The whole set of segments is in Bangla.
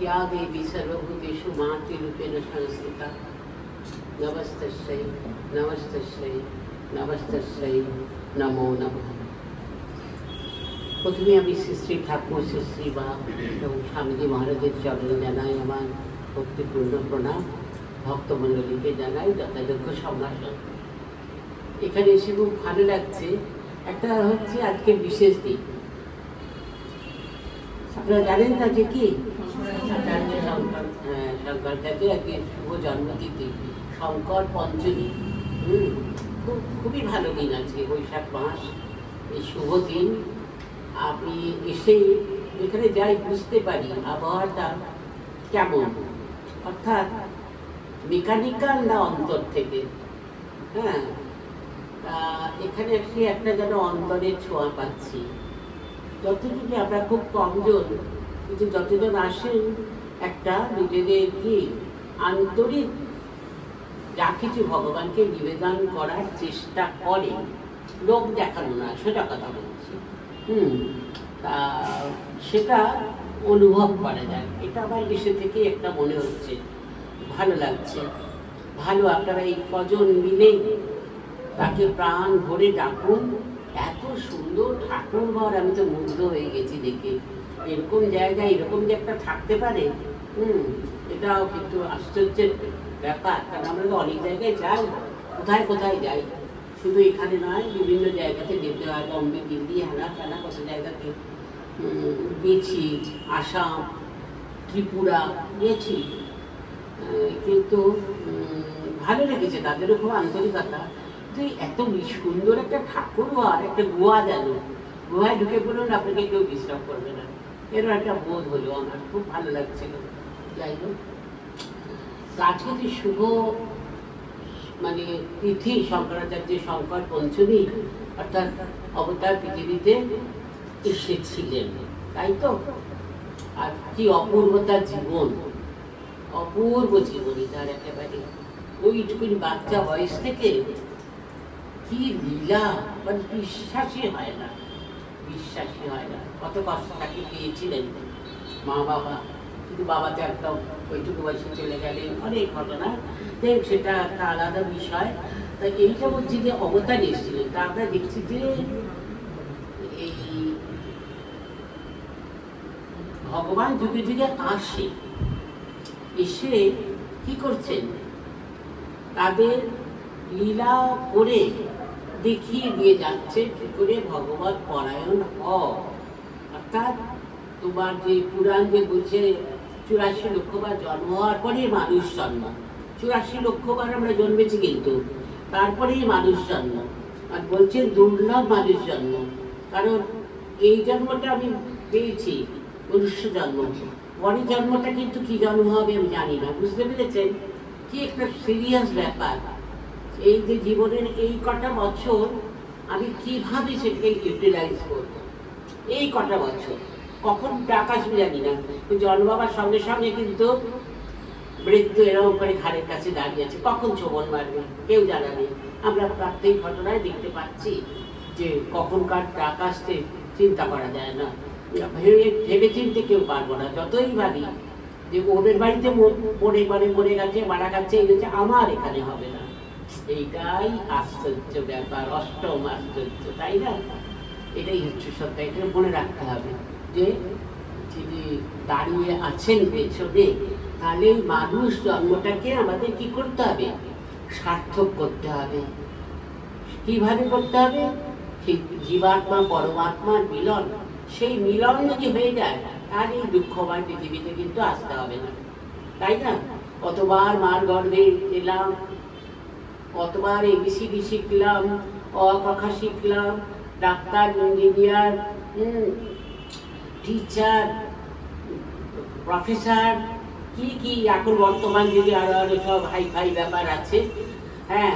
या देवी सर्वभूतेषु मातृरूपेण संस्थिता नमस्तस्यै नमस्तस्यै नमस्तस्यै नमो नमः। प्रथमे আমি শ্রী ঠাকুর শ্রী বা এবং স্বামীজি মহারাজের চরণে জানাই আমার ভক্তিপূর্ণ প্রণাম। ভক্তমণ্ডলীকে জানাই যথাযোগ্য সম্ভাষণ। এখানে এসে খুব ভালো লাগছে। একটা হচ্ছে আজকে বিশেষ দিন, আপনারা জানেন না যে কি শঙ্করাচার্যের আজকে শুভ জন্মতিথি, শঙ্কর পঞ্চমী। খুবই ভালো দিন আছে, বৈশাখ মাস, এই শুভ দিন। আমি এসে এখানে যাই বুঝতে পারি আবহাওয়াটা কেমন, অর্থাৎ মেকানিক্যাল না অন্তর থেকে। হ্যাঁ, এখানে এসে একটা যেন অন্তরের ছোঁয়া পাচ্ছি। যতটুকু আমরা খুব কমজন, কিন্তু যতজন আসেন একটা নিজেদের কি আন্তরিক যা কিছু ভগবানকে নিবেদন করার চেষ্টা করে, লোক দেখানো না, সোজা কথা বলছি। তা সেটা অনুভব করা যায়। এটা আমার দেশে থেকে একটা মনে হচ্ছে, ভালো লাগছে। ভালো, আপনারা এই কজন মিলে তাকে প্রাণ ভরে ডাকুন। এত সুন্দর ঠাকুর ঘর, আমি তো মুগ্ধ হয়ে গেছি দেখে। এরকম জায়গায় এরকম যে একটা থাকতে পারে, এটাও কিন্তু আশ্চর্যের ব্যাপার। কারণ আমরা তো অনেক জায়গায় যাই, কোথায় কোথায় যাই, শুধু এখানে নয়, বিভিন্ন জায়গাতে যেতে হয়। বম্বে, দিল্লি, হানা টানা কত জায়গাতে গেছি, আসাম, ত্রিপুরা গেছি। কিন্তু ভালো লেগেছে, তাদেরও খুব আন্তরিকতা। তো এত সুন্দর একটা ঠাকুর ঘর, একটা গুহা, যেন গুহায় ঢুকে বলুন আপনাকে কেউ ডিস্টার্ব করবে না, এরকম একটা বোধ হলো। আমার খুব ভালো লাগছিল। যাই হোক, আজকে যে শুভ মানে তিথি, শঙ্করাচার্যের শঙ্কর পঞ্চমী, অর্থাৎ অবতার পৃথিবীতে এসেছিলেন, তাই তো। আর কি অপূর্বতার জীবন, অপূর্ব জীবনী তার একেবারে। ওইটুকুনি বাচ্চা বয়স থেকে কি লীলা, মানে বিশ্বাসই হয় না, বিশ্বাসই হয় না। কত কষ্ট তাকে পেয়েছিলেন মা বাবা, কিন্তু বাবা তো একদম ওইটুকু বয়সে চলে গেলেন, অনেক ঘটনা। সেটা একটা আলাদা বিষয়। তা এইটা বলছি যে অবতার এসেছিলেন, তা আমরা দেখছি যে এই ভগবান যুগে যুগে আসে, এসে কি করছেন, তাদের লীলা করে দেখিয়ে দিয়ে যাচ্ছে কি করে ভগবত পরায়ণ হও। অর্থাৎ তোমার যে পুরাণ যে বলছে 84 লক্ষবার জন্ম হওয়ার পরে মানুষ জন্ম, 84 লক্ষবার আমরা জন্মেছি, কিন্তু তারপরেই মানুষ জন্ম। আর বলছেন দুর্লভ মানুষ জন্ম, কারণ এই জন্মটা আমি পেয়েছি মনুষ্য জন্ম, পরের জন্মটা কিন্তু কি জন্ম হবে আমি জানি না। বুঝতে পেরেছেন? কি একটা সিরিয়াস ব্যাপার। এই যে জীবনের এই কটা বছর আমি কিভাবে সেটাকে ইউটিলাইজ করবো, এই কটা বছর কখন টাকা আসবে জানি না। জন্ম হবার সঙ্গে সঙ্গে কিন্তু মৃত্যু এরকম করে ঘাড়ের কাছে দাঁড়িয়ে আছে, কখন ছোবন মারবে কেউ জানা নেই। আমরা প্রত্যেক ঘটনায় দেখতে পাচ্ছি যে কখনকার টাকা আসতে চিন্তা করা যায় না, ভেবে চিনতে কেউ পারবো না। যতই ভাবি যে ওদের বাড়িতে মরে গেছে, মারা গেছে, এই হচ্ছে, আমার এখানে হবে না। এইটাই আশ্চর্য ব্যাপার, অষ্টম আশ্চর্য, তাই না? এটাই হচ্ছে সত্য, এটা মনে রাখতে হবে যে যিনি দাঁড়িয়ে আছেন পেছনে, তাহলে মানুষ জন্মটাকে আমাদের কি করতে হবে, সার্থক করতে হবে। কিভাবে করতে হবে? সেই জীবাত্মা পরমাত্মার মিলন, সেই মিলন যদি হয়ে যায় তাহলে এই দুঃখময় পৃথিবীতে কিন্তু আসতে হবে না, তাই না? কতবার মার গর্ভে এলাম, কতবার এবিসিডি শিখলাম, অ কথা শিখলাম, ডাক্তার, ইঞ্জিনিয়ার, টিচার, প্রফেসর, কি কি এখন বর্তমান যুগে আরো আরো সব হাই ফাই ব্যাপার আছে। হ্যাঁ,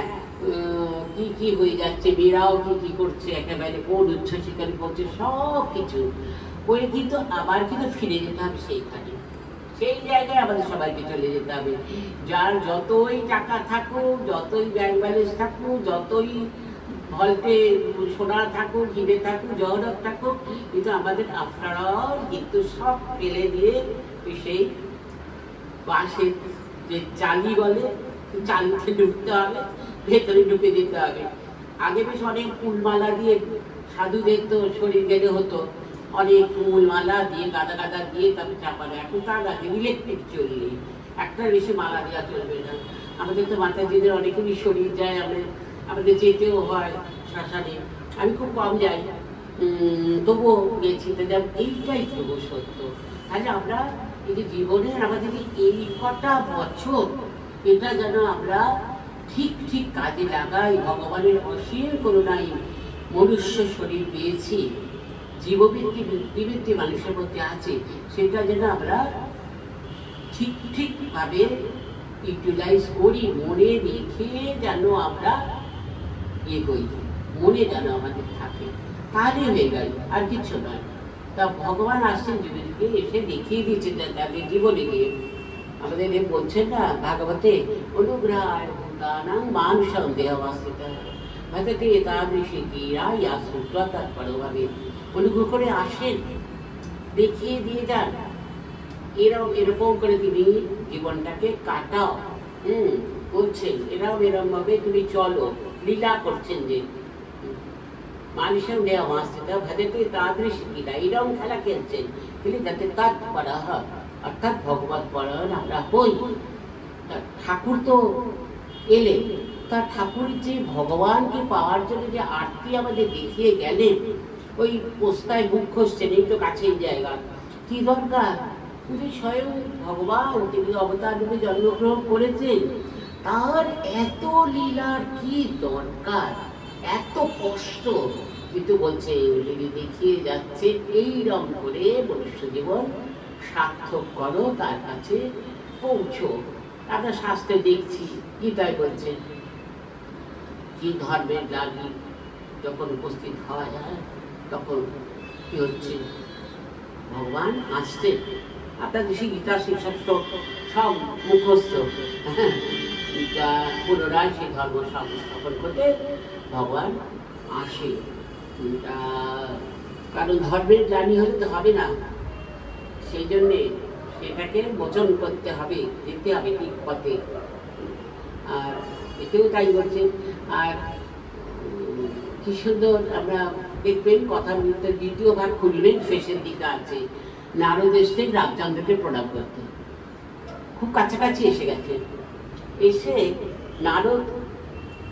কি কি হয়ে যাচ্ছে, মেয়েরাও কি কি করছে, একেবারে কোন উচ্চশিক্ষায় করছে, সব কিছু করে কিন্তু আবার কিন্তু ফিরে যেতে হবে সেইখানে, সেই জায়গায় আমাদের সবাইকে চলে যেতে হবে। যার যতই টাকা থাকুক, যতই ব্যাংক ব্যালেন্স থাকুক, যতই ভল্টে সোনা থাকুক, হিরে থাকুক, জহরত থাকুক, কিন্তু আমাদের আফটার অল কিন্তু সব ফেলে দিয়ে সেই বাঁশের যে চালি বলে, চালিতে ঢুকতে হবে, ভেতরে ঢুকে যেতে হবে। আগে বেশ অনেক ফুলমালা দিয়ে সাধুদের তো শরীর গেলে হতো, অনেক ফুলমালা দিয়ে গাদা গাদা দিয়ে তারপরে চাপানো। এখন তার গাছে ইলেকট্রিক চললে একটা বেশি মালা দেওয়া চলবে না। আমাদের তো মাতাজিদের অনেকেরই শরীর যায়, আমাদের যেতেও হয় শ্মশানে। আমি খুব কম যাই, তবুও গেছি। এইটাই তবু সত্য। তাহলে আমরা এই যে জীবনের আমাদের এই কটা বছর, এটা যেন আমরা ঠিক ঠিক কাজে লাগাই। ভগবানের অসীম করুণায় মনুষ্য শরীর পেয়েছি, জীববৃত্তি বুদ্ধিবৃত্তি মানুষের মধ্যে আছে, সেটা যেন আমরা ঠিক ঠিকভাবে ইউটিলাইজ করি, মনে রেখে যেন আমরা ইয়ে করি, মনে যেন আমাদের থাকে, তাহলে হয়ে গেল, আর কিছু নয়। তা ভগবান আসছেন জীবনকে, এসে দেখিয়ে দিচ্ছেন তাদের জীবনে গিয়ে। আমাদের বলছেন না ভাগবতে, অনুগ্রহায় ভূতানাং মানুষং দেহাবস্থিতঃ ভজতে এতাদৃশী ক্রীড়া ইয়া শ্রুত্বা তৎপরভাবে। অনুগ্রহ করে আসেন, দেখিয়ে দিয়ে যান, এরকম করে তুমি জীবনটাকে কাটাও। বলছেন এরকম ভাবে তুমি চলো, লীলা করছেন যে মানুষের দেওয়া মাসিটা ভজতে তাদৃশী ক্রীড়া, এরকম খেলা খেলছেন, কিন্তু যাতে তৎপরঃ অর্থাৎ ভগবত পরায়ণ আমরা হই। ঠাকুর তো এলেন, তা ঠাকুর যে ভগবানকে পাওয়ার জন্য যে আরতি আমাদের দেখিয়ে গেলেন, ওই পোস্তায় বুক খসছেন, এই তো কাছের জায়গা, কি দরকার? কিন্তু স্বয়ং ভগবান তিনি অবতার রূপে জন্মগ্রহণ করেছেন, তার এত লীলার কি দরকার, এত কষ্ট, কিন্তু বলছে তিনি দেখিয়ে যাচ্ছে এইরকম করে মনুষ্য জীবন সার্থক করো, তার কাছে পৌঁছো। আমরা শাস্ত্রে দেখছি, গীতায় বলছেন কি ধর্মের গ্লানি যখন উপস্থিত হওয়া যায়, তখন কি হচ্ছে, ভগবান আসছে। আপনাদের সেই গীতা শীর্ষক সব মুখস্থ, গীতা পুনরায় সেই ধর্ম সংস্থাপন করতে ভগবান আসে। কারণ ধর্মের গ্লানি হলে তো হবে না, সেই জন্যে সেটাকে মোচন করতে হবে, যেতে হবে ঠিক পথে। আর এতেও তাই বলছে। আর কি সুন্দর আমরা দেখবেন কথার মধ্যে দ্বিতীয় ভাগ খুলবেন, শেষের দিকে আছে নারদ এসছেন রামচন্দ্রকে প্রণাম করতে, খুব কাছাকাছি এসে গেছে। এসে নারদ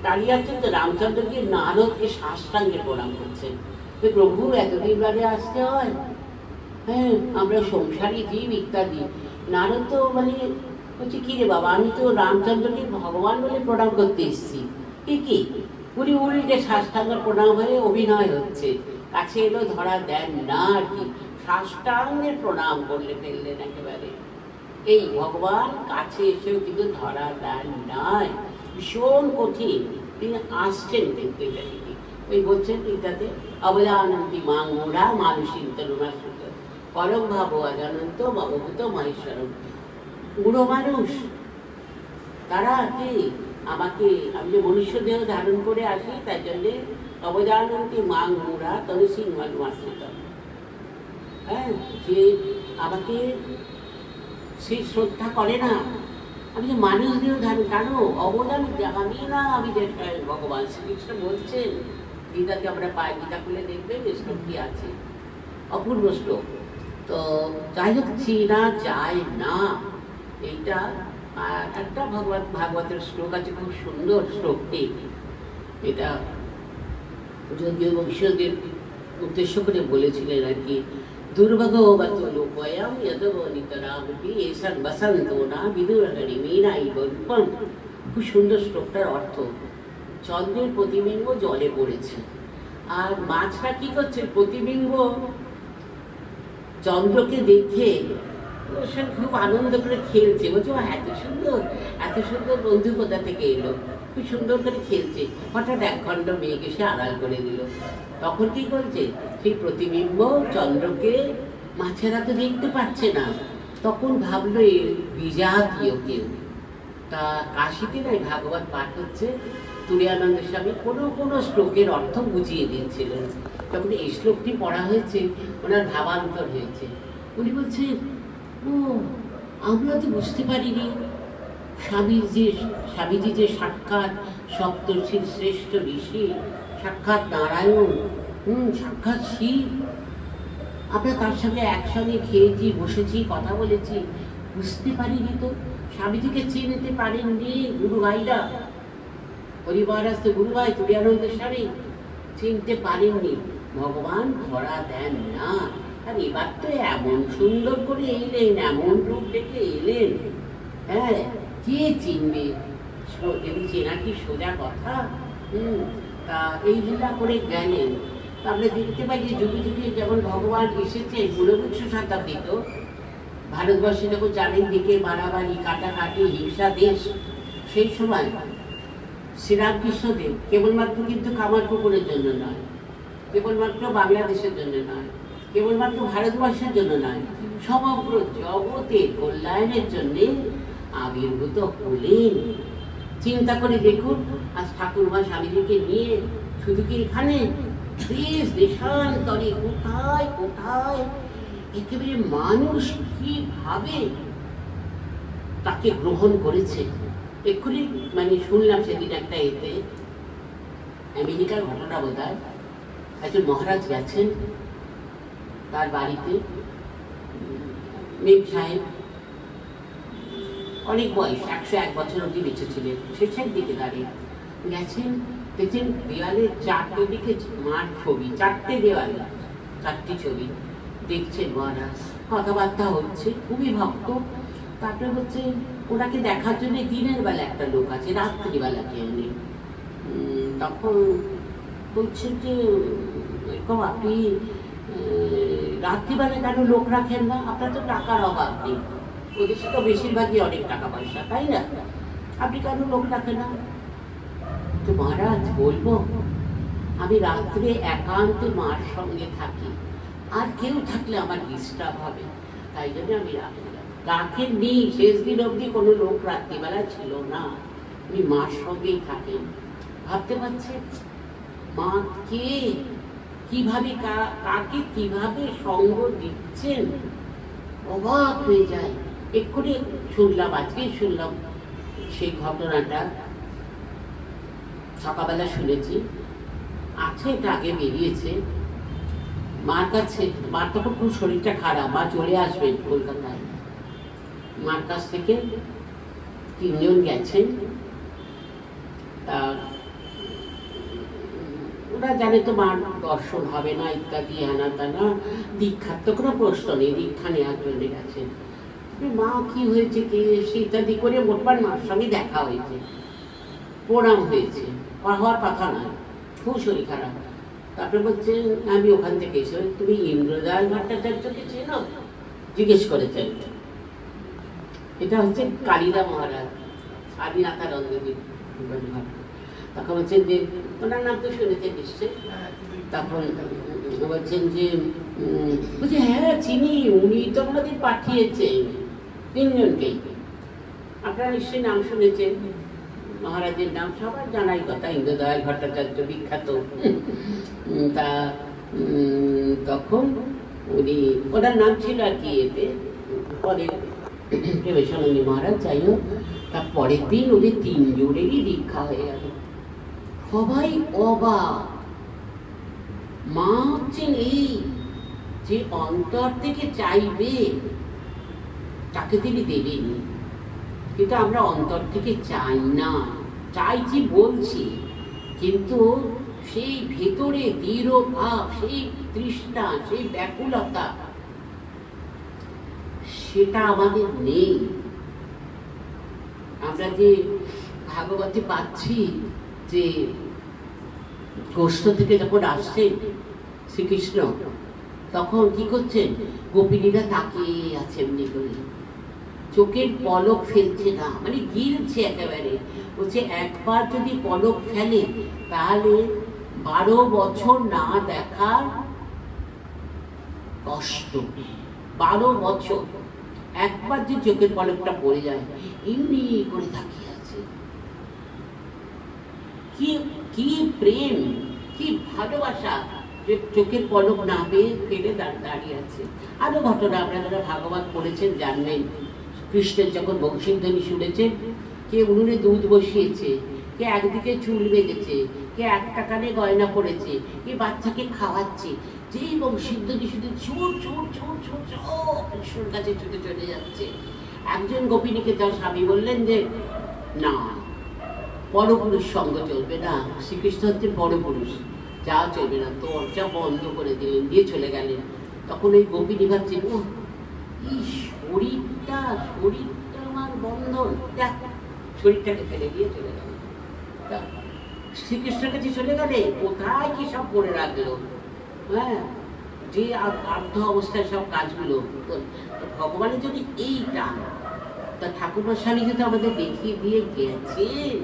দাঁড়িয়ে আছেন, তো রামচন্দ্রকে নারদকে সাষ্টাঙ্গে প্রণাম করছেন। প্রভু এতদিন বাদে আসতে হয়, হ্যাঁ আমরা সংসারী জীব ইত্যাদি। নারদ তো বলছে কি রে বাবা, আমি তো রামচন্দ্রকে ভগবান বলে প্রণাম করতে এসেছি, কি উনি উল্টে সাষ্টাঙ্গের প্রণাম হয়ে অভিনয় হচ্ছে, কাছে এলো ধরা দেন না আর কি, সাষ্টাঙ্গের প্রণাম করলে ফেললেন একেবারে। এই ভগবান কাছে এসেও কিন্তু ধরা দেন নাই, ভীষণ কঠিন, তিনি আসছেন কিন্তু এটা থেকে। ওই বলছেন এটাতে অবদানন্তি মাঙ্গুরা মানুষীর তরুণা সুত পরম ভাব অজানন্ত ভগবত মহেশ্বরম। বুড়ো মানুষ তারা কি আমাকে, আমি যে মনুষ্য দেহ ধারণ করে আসি, তার জন্যে অবদানন্তি মাঙ্গুরা তনুসিং মানুষিত, হ্যাঁ যে আমাকে সে শ্রদ্ধা করে না। আমি যে মানুষ দেহ ধারণ, কেন অবদান আমি না, আমি যে ভগবান শ্রীকৃষ্ণ বলছেন, গীতাকে আমরা পাই, গীতা খুলে দেখবেন শ্লোকটি আছে, অপূর্ব শ্লোক। তো যাই হোক, চেনা যায় না এইটা। আর একটা ভাগবতের শ্লোক আছে, খুব সুন্দর শ্লোকটি, এটা যদিও বংশীয়দের উদ্দেশ্য করে বলেছিলেন আর কি। দুর্ভাগ্যবত লোকয়াম যদবনিতরামপি এসান বসন্ত না বিদুরহরি মীনাই বরূপম। খুব সুন্দর শ্লোকটার অর্থ, চন্দ্রের প্রতিবিম্ব জলে পড়েছে, আর মাছরা কি করছে, প্রতিবিম্ব চন্দ্রকে দেখে খুব আনন্দ করে খেলছে, বলছে এত সুন্দর বন্ধু কোথা থেকে এলো, খুব সুন্দর করে খেলছে। হঠাৎ এক খণ্ড মেঘ এসে আড়াল করে দিল, তখন কি করছে, সেই প্রতিবিম্ব চন্দ্রকে মাছেরা তো দেখতে পাচ্ছে না, তখন ভাবলো বিজাতীয় কেউ। তা কাশিতে নাই ভাগবত পাঠ হচ্ছে, তুরীয়ানন্দ স্বামী কোনো শ্লোকের অর্থ বুঝিয়ে দিয়েছিলেন। তখন এই শ্লোকটি পড়া হয়েছে, ওনার ভাবান্তর হয়েছে। উনি বলছেন, ও আমরা তো বুঝতে পারিনি স্বামীজি যে সাক্ষাৎ সপ্তর্ষির শ্রেষ্ঠ ঋষি, সাক্ষাৎ নারায়ণ, সাক্ষাৎ শিব। আমরা তার সঙ্গে একসঙ্গে খেয়েছি, বসেছি, কথা বলেছি, বুঝতে পারিনি তো। স্বামীজিকে চিনতে পারেননি গুরু ভাইরা, পরিবার আসতে গুরু ভাই তুরিয়ানন্দের স্বামী চিনতে পারেননি। ভগবান ধরা দেন না। আর এবার তো এমন সুন্দর করে এলেন, এমন রূপ দেখে এলেন, হ্যাঁ, কে চিনবে? চেনা কি সোজা কথা? তা এই লীলা করে গেলেন। আমরা দেখতে পাই যে যুগে যুগে যেমন ভগবান এসেছে, ঊনবিংশ শতাব্দীতে ভারতবর্ষে যখন চারিদিকে মারামারি, কাটাকাটি, হিংসা দেশ, সেই সময় শ্রীরামকৃষ্ণদেব কেবলমাত্র কিন্তু কামারপুকুরের জন্য নয়, কেবলমাত্র বাংলাদেশের জন্য নয়, কেবলমাত্র ভারতবর্ষের জন্য নয়, সমগ্র জগতের কল্যাণের জন্য আবির্ভূত হলেন। চিন্তা করে দেখুন, আজ ঠাকুরমা স্বামীজিকে নিয়ে শুধু কি এখানে, দেশ দেশান্তরে কোথায় কোথায় একেবারে মানুষ কিভাবে তাকে গ্রহণ করেছে। এক্ষুনি মানে শুনলাম সেদিন একটা এতে আমেরিকার ঘটনা বোধ হয়, একজন মহারাজ গেছেন তার বাড়িতে, মেম সাহেব অনেক বয়স, 101 বছর অবধি বেঁচে ছিলেন, শেষের দিকে দাঁড়িয়ে গেছেন, দেখছেন দেওয়ালে 4টে দিকে মার ছবি, 4টে দেওয়ালে 4টি ছবি দেখছেন মহারাজ। কথাবার্তা হচ্ছে, খুবই ভক্ত। তারপরে হচ্ছে ওনাকে দেখার জন্য দিনের বেলা একটা লোক আছে, রাত্রিবেলা কেউ নেই। তখন বলছেন যে এরকম আপনি রাত্রিবেলা কেন লোক রাখেন না? আপনার তো টাকার অভাব নেই, ওদেশে তো বেশিরভাগই অনেক টাকা পয়সা, তাই না? আপনি কেন লোক রাখেন না? তো মহারাজ বলবো, আমি রাত্রে একান্তে মার সঙ্গে থাকি, আর কেউ থাকলে আমার ডিস্টার্ব হবে, তাই জন্য আমি রাখেননি। শেষ দিন অবধি কোনো লোক রাত্রিবেলা ছিল না, উনি মার সঙ্গেই থাকেন। ভাবতে পারছেন মা কে, কিভাবে কাকে কিভাবে সঙ্গ দিচ্ছেন, অবাক হয়ে যায়। এক্ষুনি শুনলাম, আজকে শুনলাম সেই ঘটনাটা, সকালবেলা শুনেছি, আছে এটা আগে বেরিয়েছে। মার কাছে, মার তখন খুব শরীরটা খারাপ, মা চলে আসবেন কলকাতায়। মার কাছ থেকে 3 জন গেছেন। তা ওরা জানে তো মার দর্শন হবে না ইত্যাদি, হানা টানা, দীক্ষার তো কোনো প্রশ্ন নেই, দীক্ষা নেওয়ার জন্য গেছেন। মা কি হয়েছে, কে এসে ইত্যাদি করে মোটবার মার সঙ্গে দেখা হয়েছে, প্রণাম হয়েছে, হওয়ার কথা নয়, খুব শরীর খারাপ। তারপরে বলছে আমি ওখান থেকে এসে, তুমি ইন্দ্রদয়াল ভট্টাচার্যকে চেনো? জিজ্ঞেস করেছেন। এটা হচ্ছে কালিদা মহারাজ, আদিনাথানন্দজি। তখন বলছেন যে ওনার নাম তো শুনেছেন নিশ্চয়। তখন বলছেন যে বলছে হ্যাঁ চিনি, উনি তো আমাদের পাঠিয়েছেন 3 জনকেই। আপনারা নিশ্চয়ই নাম শুনেছেন, মহারাজের নাম সবার জানাই কথা, ইন্দ্রদয়াল ভট্টাচার্য বিখ্যাত। তা তখন উনি, ওনার নাম ছিল আর কি এতে, পরে প্রেমেশানন্দী মহারাজ, যাই হোক। তার পরের দিন ওদের 3 জনেরই দীক্ষা হয়ে গেল। সবাই অবাক। মা হচ্ছেন এই যে অন্তর থেকে চাইবে তাকে তিনি দেবেন, কিন্তু আমরা অন্তর থেকে চাই না, চাইছি বলছি, কিন্তু সেই ভেতরে দৃঢ় ভাব, সেই তৃষ্ণা, সেই ব্যাকুলতা, সেটা আমাদের নেই। আমরা যে ভাগবতে পাচ্ছি যে গোষ্ঠ থেকে যখন আসছেন শ্রীকৃষ্ণ, তখন কি করছেন, গোপিনীরা তাকিয়ে আছে এমনি করে, চোখের পলক ফেলছে না, মানে গিলছে একেবারে। বলছে একবার যদি পলক ফেলে তাহলে 12 বছর না দেখার কষ্ট। 12 বছর একবার যে চোখের পলকটা পড়ে যায়, এমনি করে তাকিয়ে আছে। কি কি প্রেম, কি ভালোবাসা, যে চোখের পলক না পেয়ে ফেলে দাঁড়িয়ে আছে। আরো ঘটনা আপনারা যারা ভাগবত পড়েছেন জানবেন, কৃষ্ণের যখন বংশীধ্বনি শুনেছেন, কে উনুনে দুধ বসিয়েছে, কে একদিকে চুল বেঁধেছে, কে একটা কানে গয়না পড়েছে, কে বাচ্চাকে খাওয়াচ্ছে, যেই বংশীধ্বনি শুধু ছোট ছোট ছোট ছোট কৃষ্ণর কাছে ছুটে চলে যাচ্ছে। একজন গোপিনীকে তার স্বামী বললেন যে না, পরপুরুষ সঙ্গ চলবে না, শ্রীকৃষ্ণ হচ্ছে পরপুরুষ, যা চলবে না, দরজা বন্ধ করে দিলেন, দিয়ে চলে গেলেন। তখন ওই গোপিনী ভাবছেন, ও এই শরীরটা আমার বন্ধন, দেখ, শরীরটাকে ফেলে দিয়ে চলে গেল। শ্রীকৃষ্ণের কাছে চলে গেলে কোথায় কি সব করে রাখলো, হ্যাঁ, যে আর্ধ অবস্থায় সব কাজগুলো। ভগবানের যদি এইটা, তা ঠাকুরমা স্বামী যদি আমাদের দেখিয়ে দিয়ে গেছেন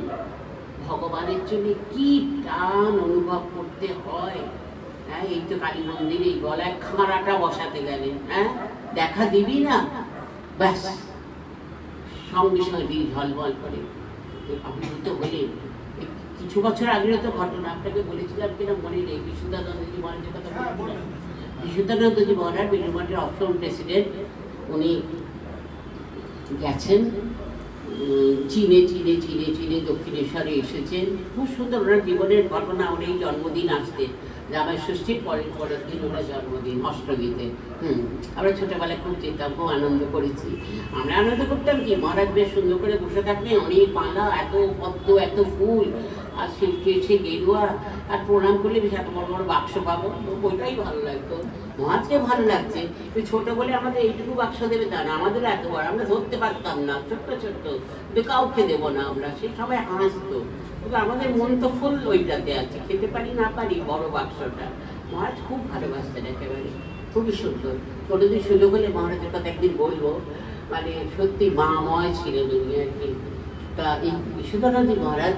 ভগবানের জন্য কি টান অনুভব করতে হয়। হ্যাঁ, এই তো কালী মন্দিরে গলায় খাঁড়াটা বসাতে গেলেন, হ্যাঁ, দেখা দিবি না, ব্যাস সঙ্গে সঙ্গে ঝলমল করে আবির্ভূত হলেন। কিছু বছর আগের তো ঘটনা, আপনাকে বলেছিলাম কিনা মনে নেই, বিশুদ্ধানন্দজি মহারাজের কথা বলেছিলাম। বিশুদ্ধানন্দজি মহারাজ বেলুড়মঠের অষ্টম প্রেসিডেন্ট, উনি গেছেন চীনে চীনে চীনে চীনে দক্ষিণেশ্বরে এসেছেন। খুব সুন্দর ওনার জীবনের ঘটনা। উনি জন্মদিন আসতে, জামাই ষষ্ঠীর পরের দিন ওনার জন্মদিন, অষ্টমীতে। আমরা ছোটবেলায় খুব যেতাম, খুব আনন্দ করেছি। আমরা আনন্দ করতাম কি, মহারাজ বেশ সুন্দর করে বসে থাকতেন, অনেক মালা, এত পদ্ম, এত ফুল, আর সে গেরুয়া, আর প্রণাম করলে বেশ এত বড় বড় বাক্স পাবো, ওইটাই ভালো লাগতো। মহারাজকে ভালো লাগছে, ছোট বলে আমাদের এইটুকু বাক্স দেবে তা না, আমাদের এত বড়, আমরা ধরতে পারতাম না, ছোট্ট ছোট্ট, কিন্তু কাউকে দেবো না আমরা, সে সবাই হাসতো, কিন্তু আমাদের মন তো ফুল ওইটাতে আছে, খেতে পারি না পারি বড় বাক্সটা। মহারাজ খুব ভালোবাসতেন একেবারে, খুবই সুন্দর। কোনোদিন সুযোগ হলে মহারাজের কথা একদিন বলবো, মানে সত্যি মাময় ছিলেন উনি আর কি। তা এই বিশুদ্ধানন্দ মহারাজ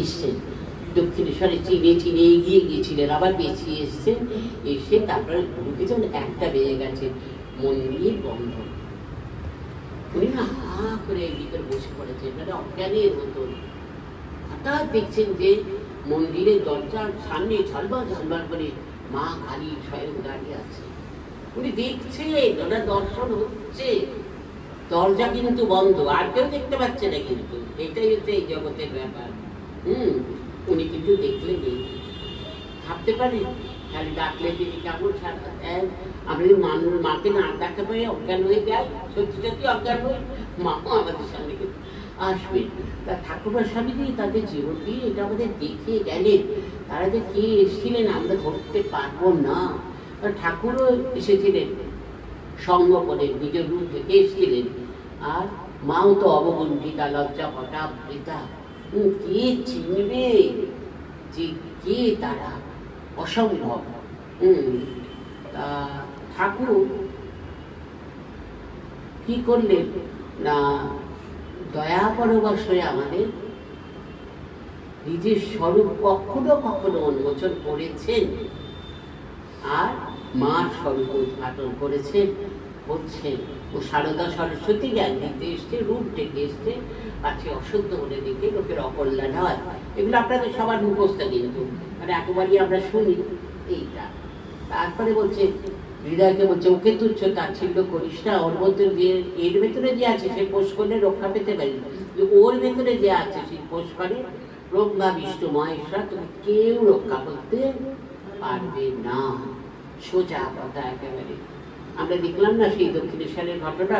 এসছেন দক্ষিণেশ্বরে, চীনে চীনে এগিয়ে গিয়েছিলেন, আবার পেছিয়ে এসছেন, এসে তারপরে ঢুকেছেন, 1টা বেজে গেছে, মন্দির বন্ধ। উনি না হা করে ভিতরে বসে পড়েছেন, মানে অজ্ঞানের মতন। হঠাৎ দেখছেন যে মন্দিরের দরজার সামনে ঝলমল ঝলমল করে মা কালী স্বয়ং দাঁড়িয়ে আছে। উনি দেখছেন ওনার দর্শন হচ্ছে, দরজা কিন্তু বন্ধ, আর কেউ দেখতে পাচ্ছে না, কিন্তু এটাই হচ্ছে এই জগতের ব্যাপার। উনি কিন্তু দেখলে নেই, ভাবতে পারে খালি ডাকলে তিনি কেমন সারা দেন। আমরা যদি মাকে না ডাকতে পারি অজ্ঞান হয়ে যায়, সত্যি সত্যি অজ্ঞান হয়ে মাও আমাদের সামনে আসবে। তা ঠাকুরমা স্বামীজি তাদের জীবন দিয়ে এটা আমাদের দেখিয়ে গেলেন। তারা যে কে এসেছিলেন আমরা ধরতে পারবো না। ঠাকুরও এসেছিলেন সঙ্গপনে, নিজের রূপ থেকে এসেছিলেন, আর মাও তো অবগুণ্ঠিতা, লজ্জা পটা বৃতা, কে চিনবে যে কে তারা, অসম্ভব। তা ঠাকুর কি করলেন না, দয়া পরবশ হয়ে আমাদের নিজের স্বরূপ কখনো কখনো উন্মোচন করেছেন, আর মার স্বরূপ উদ্ঘাটন করেছেন, করছেন। ও সারদা সরস্বতী জ্ঞান দিতে এসছে, রূপ ডেকে এসছে, পাছে অশুদ্ধ বলে দেখে লোকের অকল্যাণ হয়। এগুলো আপনাদের সবার মুখস্থ, কিন্তু মানে একেবারেই আমরা শুনি এইটা। তারপরে বলছে হৃদয়কে, বলছে ওকে তুচ্ছ তাচ্ছিল্য করিস না, ওর মধ্যে যে এর ভেতরে যে আছে সে পোষ করলে রক্ষা পেতে পারি, ওর ভেতরে যে আছে সে পোষ করে ব্রহ্মা বিষ্ণু মহেশ্বর, তুমি কেউ রক্ষা করতে পারবে না। সোজা কথা একেবারে। আমরা দেখলাম না সেই দক্ষিণেশ্বরের ঘটনা,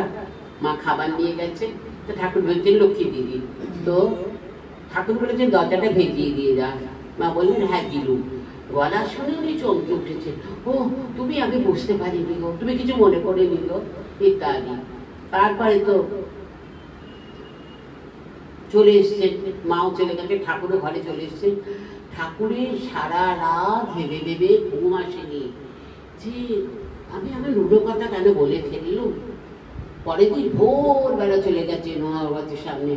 মা খাবার নিয়ে গেছে, তো ঠাকুর বলছেন লক্ষ্মী দিদি, তো ঠাকুর বলেছেন দরজাটা ভেজিয়ে দিয়ে যা। মা বললেন হ্যাঁ দিলুম। গলা শুনে উনি চমকে উঠেছে, ও তুমি আগে বুঝতে পারিনি গো, তুমি কিছু মনে করে নিল ইত্যাদি। তারপরে তো চলে এসছেন, মাও চলে গেছে, ঠাকুরও ঘরে চলে এসছেন। ঠাকুরের সারা রাত ভেবে ভেবে ঘুম আসেনি যে আমি লুডো কথা কেন বলে ফেললুম। পরের দিন ভোরবেলা চলে গেছে মহাভারতের সামনে,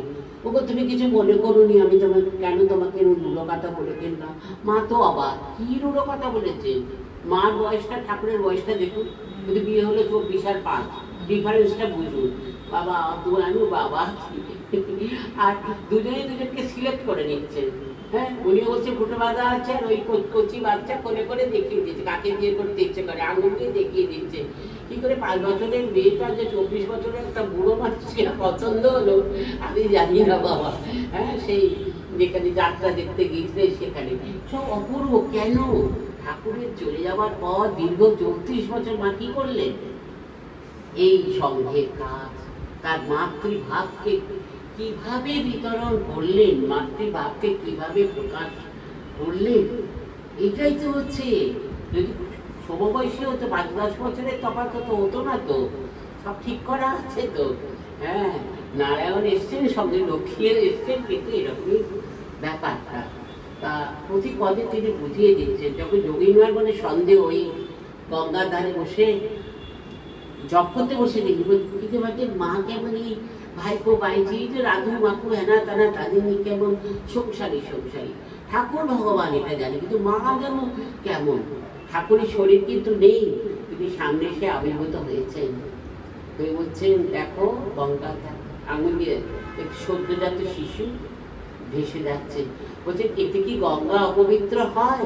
ওগো তুমি কিছু মনে করোনি, আমি কেন তোমাকে লুডো কথা বলে ফেললাম। মা তো অবাক, কি লুডো কথা বলেছে। মার বয়সটা ঠাকুরের বয়সটা দেখুন, কিন্তু বিয়ে হলো 24 আর 5, ডিফারেন্সটা বুঝুন। বাবা আমি বাবা, আর দুজনে দুজনকে সিলেক্ট করে নিচ্ছেন, হ্যাঁ, উনি বলছে ফুটো বাঁধা আছে, আর ওই কচি বাচ্চা করে করে দেখিয়ে দিচ্ছে কাকে দিয়ে করতে ইচ্ছে করে, আঙুল দিয়ে দেখিয়ে দিচ্ছে। কি করে 5 বছরের মেয়েটা যে 24 বছরের একটা বুড়ো মানুষকে পছন্দ হলো আমি জানি না বাবা। হ্যাঁ, সেই যেখানে যাত্রা দেখতে গিয়েছিলে সেখানে সব অপূর্ব। কেন ঠাকুরের চলে যাওয়ার পর দীর্ঘ 34 বছর মা কি করলেন? এই সংঘের কাজ, তার মাতৃভাবকে কিভাবে বিতরণ করলেন, মাতৃভাবকে কিভাবে প্রকাশ করলেন, এটাই তো হচ্ছে। যদি সমবয়সী হতো 5-10 বছরের তফাৎ হতো না তো, সব ঠিক করা আছে তো। হ্যাঁ, নারায়ণ এসছেন, সঙ্গে লক্ষ্মী এসছেন, কিন্তু এরকমই ব্যাপারটা। তা প্রতি পদে তিনি বুঝিয়ে দিচ্ছেন। যখন যোগীন্দ্র মানে সন্দেহ ওই গঙ্গার ধারে বসে জপ করতে বসে দেখি কিন্তু মা কেমন, এই ভাইপো বাইজি যে রাধু মাকু হেনা তানা তাদের কেমন সংসারী সংসারী। ঠাকুর ভগবান এটা জানে, কিন্তু মা যেন কেমন। ঠাকুরের শরীর কিন্তু নেই, তিনি সামনে এসে আবির্ভূত হয়েছেন। তুই বলছেন দেখো গঙ্গা আঙুল দিয়ে সদ্যজাত শিশু ভেসে যাচ্ছে। বলছে এতে কি গঙ্গা অপবিত্র হয়?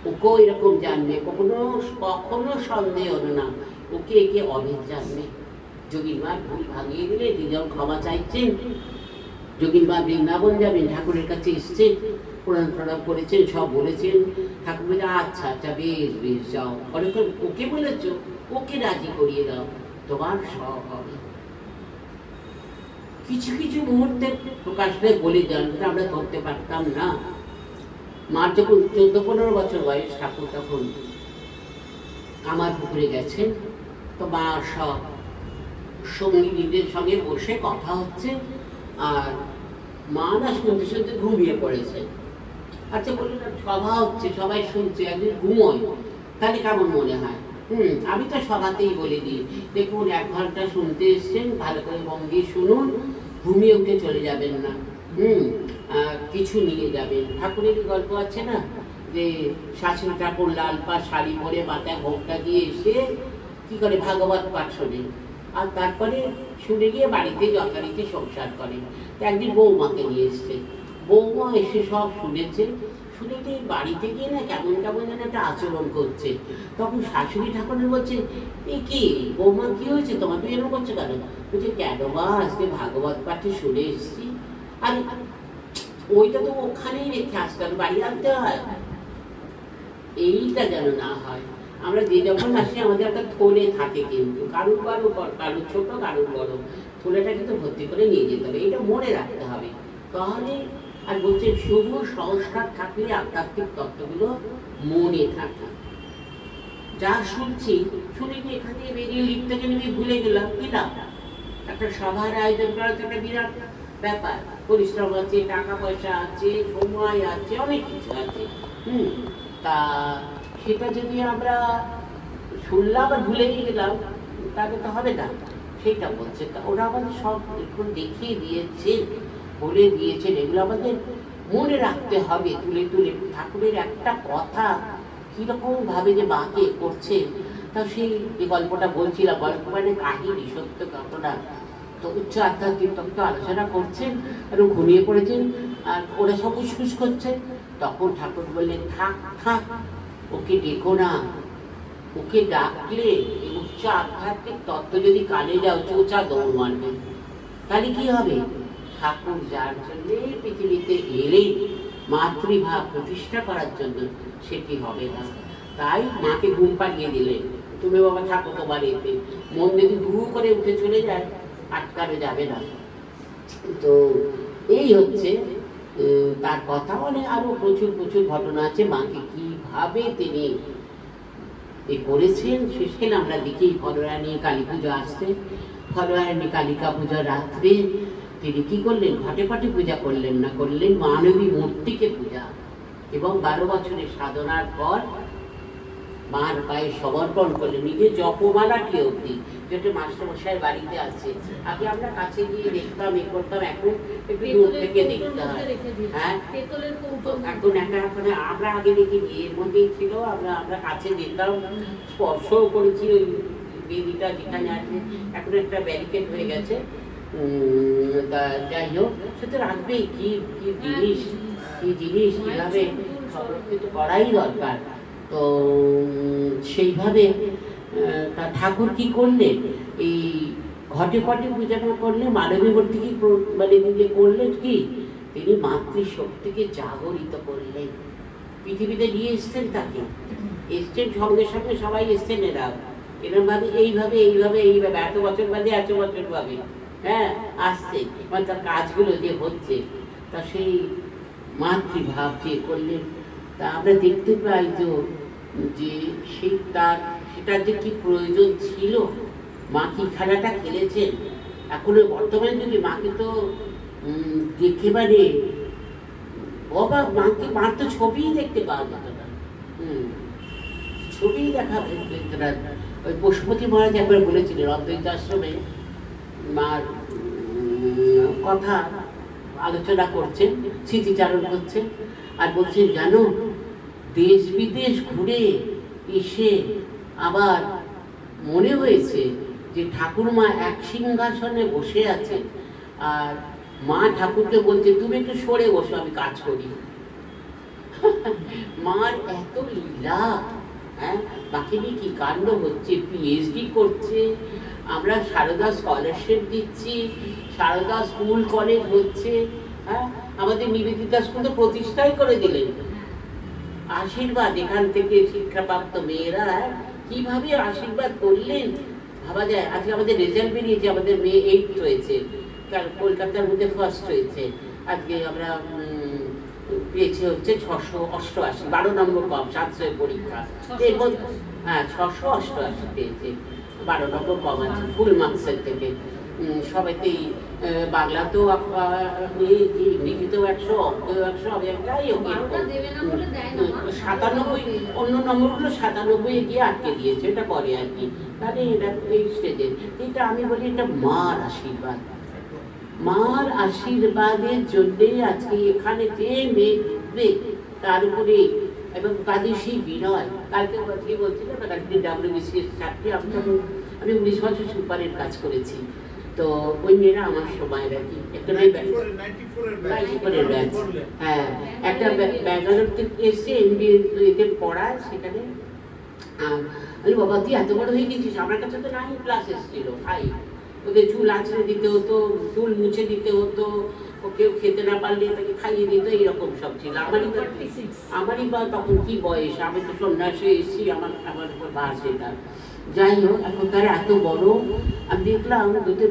ওকেও এরকম জানবে, কখনো কখনো সন্দেহ হলো না, ওকে একে অনেক জানবে। যোগীন-মা ভুল ভাঙিয়ে দিলে দুজন ক্ষমা চাইছেন। যোগীন-মা বৃন্দাবন যাবেন, ঠাকুরের কাছে এসছেন, প্রণাম প্রণাম করেছেন, সব বলেছেন। ঠাকুর বলে আচ্ছা আচ্ছা বেশ বেশ যাও, অনেকক্ষণ ওকে বলেছ, ওকে রাজি করিয়ে দাও, তোমার সব হবে। কিছু কিছু মুহূর্তে প্রকাশ পেয়ে বলে যান, আমরা ধরতে পারতাম না। মার যখন 14-15 বছর বয়স, ঠাকুর তখন আমার পুকুরে গেছেন। তো মা সব সঙ্গীদের সঙ্গে বসে কথা হচ্ছে, আর মা না শুনতে শুনতে ঘুমিয়ে পড়েছে। আচ্ছা বললেন সভা হচ্ছে, সবাই শুনছে, একদিন ঘুমোয়, তাহলে কেমন মনে হয়? আমি তো সভাতেই বলে দিই, দেখুন 1 ঘন্টা শুনতে এসছেন, ভালো করে মন দিয়ে শুনুন, ঘুমিয়ে উঠে চলে যাবেন না। কিছু নিয়ে যাবেন। ঠাকুরের গল্প আছে না, যে শাশুড়ি ঠাকুর লাল পা শাড়ি পরে মাথায় ভোগটা দিয়ে এসে কি করে ভাগবত পাঠ শোনে, আর তারপরে শুনে গিয়ে বাড়িতে যথারীতি সংসার করে। তো একদিন বৌমাকে নিয়ে এসছে, বৌমা এসে সব শুনেছে, শুনে বাড়িতে গিয়ে না কেমন কেমন যেন একটা আচরণ করছে। তখন শাশুড়ি ঠাকুরের বলছে এ কি বৌমা, কি হয়েছে তোমার, তুই এরকম করছো কেন? বলছে কেন মা, আজকে ভাগবত পাঠে শুনে এসছি। আর ওইটা তো ওখানেই রেখে আসতে হবে, বাড়ি আনতে হয়। এইটা যেন না হয়। আমরা যে যখন আসি আমাদের একটা থলে থাকে, কিন্তু কারুর কারুর কারুর ছোট কারুর বড়, থলেটা কিন্তু ভর্তি করে নিয়ে যেতে হবে, এটা মনে রাখতে হবে। তাহলে আর বলছে শুভ সংস্কার থাকলে আধ্যাত্মিক তত্ত্বগুলো মনে থাকে। যা শুনছি শুনে কি এখান থেকে বেরিয়ে লিখতে গেলে ভুলে গেলাম, কি লাভ? একটা সভার আয়োজন করা তো একটা বিরাট ব্যাপার, পরিশ্রম আছে, টাকা পয়সা আছে, সময় আছে, অনেক কিছু আছে। তা সেটা যদি আমরা শুনলাম আর ভুলে গেলাম তাহলে তো হবে না। সেটা বলছে ওরা আমাদের সব একটু দেখিয়ে দিয়েছেন, বলে দিয়েছেন, এগুলো আমাদের মনে রাখতে হবে। তুলে তুলে ঠাকুরের একটা কথা কিরকম ভাবে যে মাকে করছেন, তা সেই যে গল্পটা বলছিলাম, গল্প মানে কাহিনী, সত্য ঘটনা। তো উচ্চ আধ্যাত্মিক তত্ত্ব আলোচনা করছেন, আর ঘুমিয়ে পড়েছেন, আর ওরা সব উসকুস করছে। তখন ঠাকুর বললেন থাক থাক, ওকে ডেকো না, ওকে ডাকলে উচ্চ আধ্যাত্মিক তত্ত্ব যদি কানে যাও চোচা দৌড় মারবে। তাহলে কি হবে? ঠাকুর যার জন্য পৃথিবীতে এলেন, মাতৃভাব প্রতিষ্ঠা করার জন্য, সেটি হবে না। তাই মাকে ঘুম পাড়িয়ে দিলেন, তুমি বাবা থাকো তোমার এতে। মন যদি ঘু করে উঠে চলে যায়, আটকানো যাবে না। তো এই হচ্ছে তার কথা। অনেক আরো প্রচুর প্রচুর ঘটনা আছে, মাকে কিভাবে তিনি করেছেন। শেষে আমরা দেখি ফলরানী কালী পুজো আসছে, ফলরানী কালিকা পূজার রাত্রে তিনি কি করলেন? ঘটে পাটে পূজা করলেন না, করলেন মানবী মূর্তিকে পূজা। এবং 12 বছরের সাধনার পর মার পায়ে সমর্পণ করলেন, নিজে জপমালাটি অবধি, যেটা মাস্টারমশাইয়ের বাড়িতে আছে। আগে আমরা কাছে গিয়ে দেখতাম, এ করতাম, এখন একটু দূর থেকে দেখতে হয়। হ্যাঁ, এখন এখন আমরা আগে দেখি বিয়ের মধ্যেই ছিল, আমরা কাছে যেতাম, স্পর্শও করেছি ওই বেদিটা যেখানে আছে। এখন একটা ব্যারিকেড হয়ে গেছে। যাই হোক, সে তো রাখবেই, কি কি জিনিস কি জিনিস কীভাবে সংরক্ষিত করাই দরকার। তো সেইভাবে তা ঠাকুর কি করলেন, এই ঘটে পটে পূজা না করলে মানবী মূর্তি কি মানে নিজে করলেন কি, তিনি মাতৃশক্তিকে জাগরিত করলেন, পৃথিবীতে নিয়ে এসছেন তাকে, এসছেন সঙ্গে সঙ্গে সবাই এসছেন এরকম ভাবে এইভাবে এইভাবে এইভাবে এত বছর বাদে এত বছর ভাবে হ্যাঁ আসছে, মানে তার কাজগুলো যে হচ্ছে তা সেই মাতৃভাব যে করলেন। তা আমরা দেখতে পাই তো যে সেই সেটার যে কি প্রয়োজন ছিল, মা কি খেলাটা খেলেছেন। এখনো বর্তমানে যদি মাকে তো দেখে মানে অবাক, মার তো ছবিই দেখতে পাওয়া যেত না, ছবিই দেখা যেত না। ওই পশুপতি মহারাজ একবার বলেছিলেন অদ্বৈত আশ্রমে মার কথা আলোচনা করছেন, স্মৃতিচারণ করছেন, আর বলছেন জানো দেশ বিদেশ ঘুরে এসে আবার মনে হয়েছে যে ঠাকুরমা এক সিংহাসনে বসে আছে, আর মা ঠাকুরকে বলছে তুমি একটু সরে বসো আমি কাজ করি। মার এত লীলা, হ্যাঁ বাকি কি কাণ্ড হচ্ছে, পিএইচডি করছে, আমরা সারদা স্কলারশিপ দিচ্ছি, সারদা স্কুল কলেজ হচ্ছে, হ্যাঁ আমাদের নিবেদিতা স্কুল তো প্রতিষ্ঠাই করে দিলেন। আশীর্বাদ এখান থেকে শিক্ষাপ্রাপ্ত মেয়েরা কিভাবে আশীর্বাদ করলেন ভাবা যায়। আজকে আমাদের রেজাল্ট বেরিয়েছে, আমাদের মেয়ে 8 হয়েছে, কলকাতার মধ্যে ফার্স্ট হয়েছে। আজকে আমরা পেয়েছি হচ্ছে 688, 12 নম্বর কম, 700 পরীক্ষা, হ্যাঁ 688 পেয়েছে, 12 নম্বর কম আছে ফুল মার্কসের থেকে। সবাইতেই বাংলাতেও ইংরেজিতেও 100, অঙ্কেও 100, যাই হোক 97, অন্য নম্বরগুলো 97 গিয়ে আটকে দিয়েছে, এটা পরে আর কি। তাহলে এটা এই স্টেজে এটা আমি বলি এটা মার আশীর্বাদ, মার আশীর্বাদের জন্যে আজকে এখানে যে মেয়ে তার উপরে এবং তাদের সেই বিনয়। কালকে কি বলছিলাম, কালকে WBCS ছাত্রী, আমি 19 বছর সুপারের কাজ করেছি, তো ওই মেয়েরা আমার সময় রাখি একটা ব্যাচ, হ্যাঁ একটা ব্যাঙ্গালোর থেকে এসছে MBA পড়ায় সেখানে। আমি বাবা তুই এত বড় হয়ে গেছিস, আমার কাছে তো 9 ক্লাস এসেছিল, 5, ওদের চুল আঁচড়ে দিতে হতো, চুল মুছে দিতে হতো, কেউ খেতে না পারলে তাকে খাইয়ে দিত, এইরকম সব ছিল। আমারই বা তখন কি বয়স, আমি তো সন্ন্যাসে এসেছি, আমার উপর বাস এটা। যাই হোক এখন তারা এত বড়, আমি দেখলাম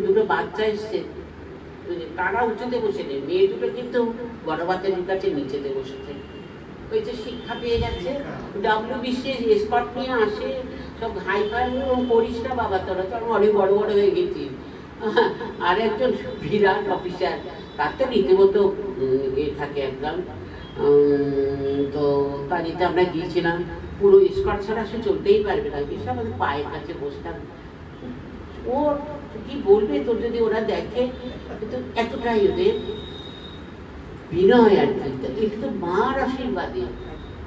দুটো বাচ্চা এসছে, তারা উঁচুতে বসে নেই, মেয়ে দুটো কিন্তু বড় বাচ্চাদের কাছে নিচেতে বসেছে, হয়েছে শিক্ষা পেয়ে গেছে। WBCS এক্সপার্ট নিয়ে আসে, সব হাইফাই করিস না বাবা, তোরা তো অনেক বড় বড় হয়ে গেছি। আর একজন বিরাট অফিসার, তার তো রীতিমতো থাকে একদম, তো তারিতে আমরা গিয়েছিলাম, পুরো স্কট ছাড়া সে চলতেই পারবে না, বেশ আমাদের পায়ের কাছে বসতাম। ও কি বলবে তোর যদি ওরা দেখে, কিন্তু এতটাই ওদের বিনয় আর কি। এটা তো মার আশীর্বাদে,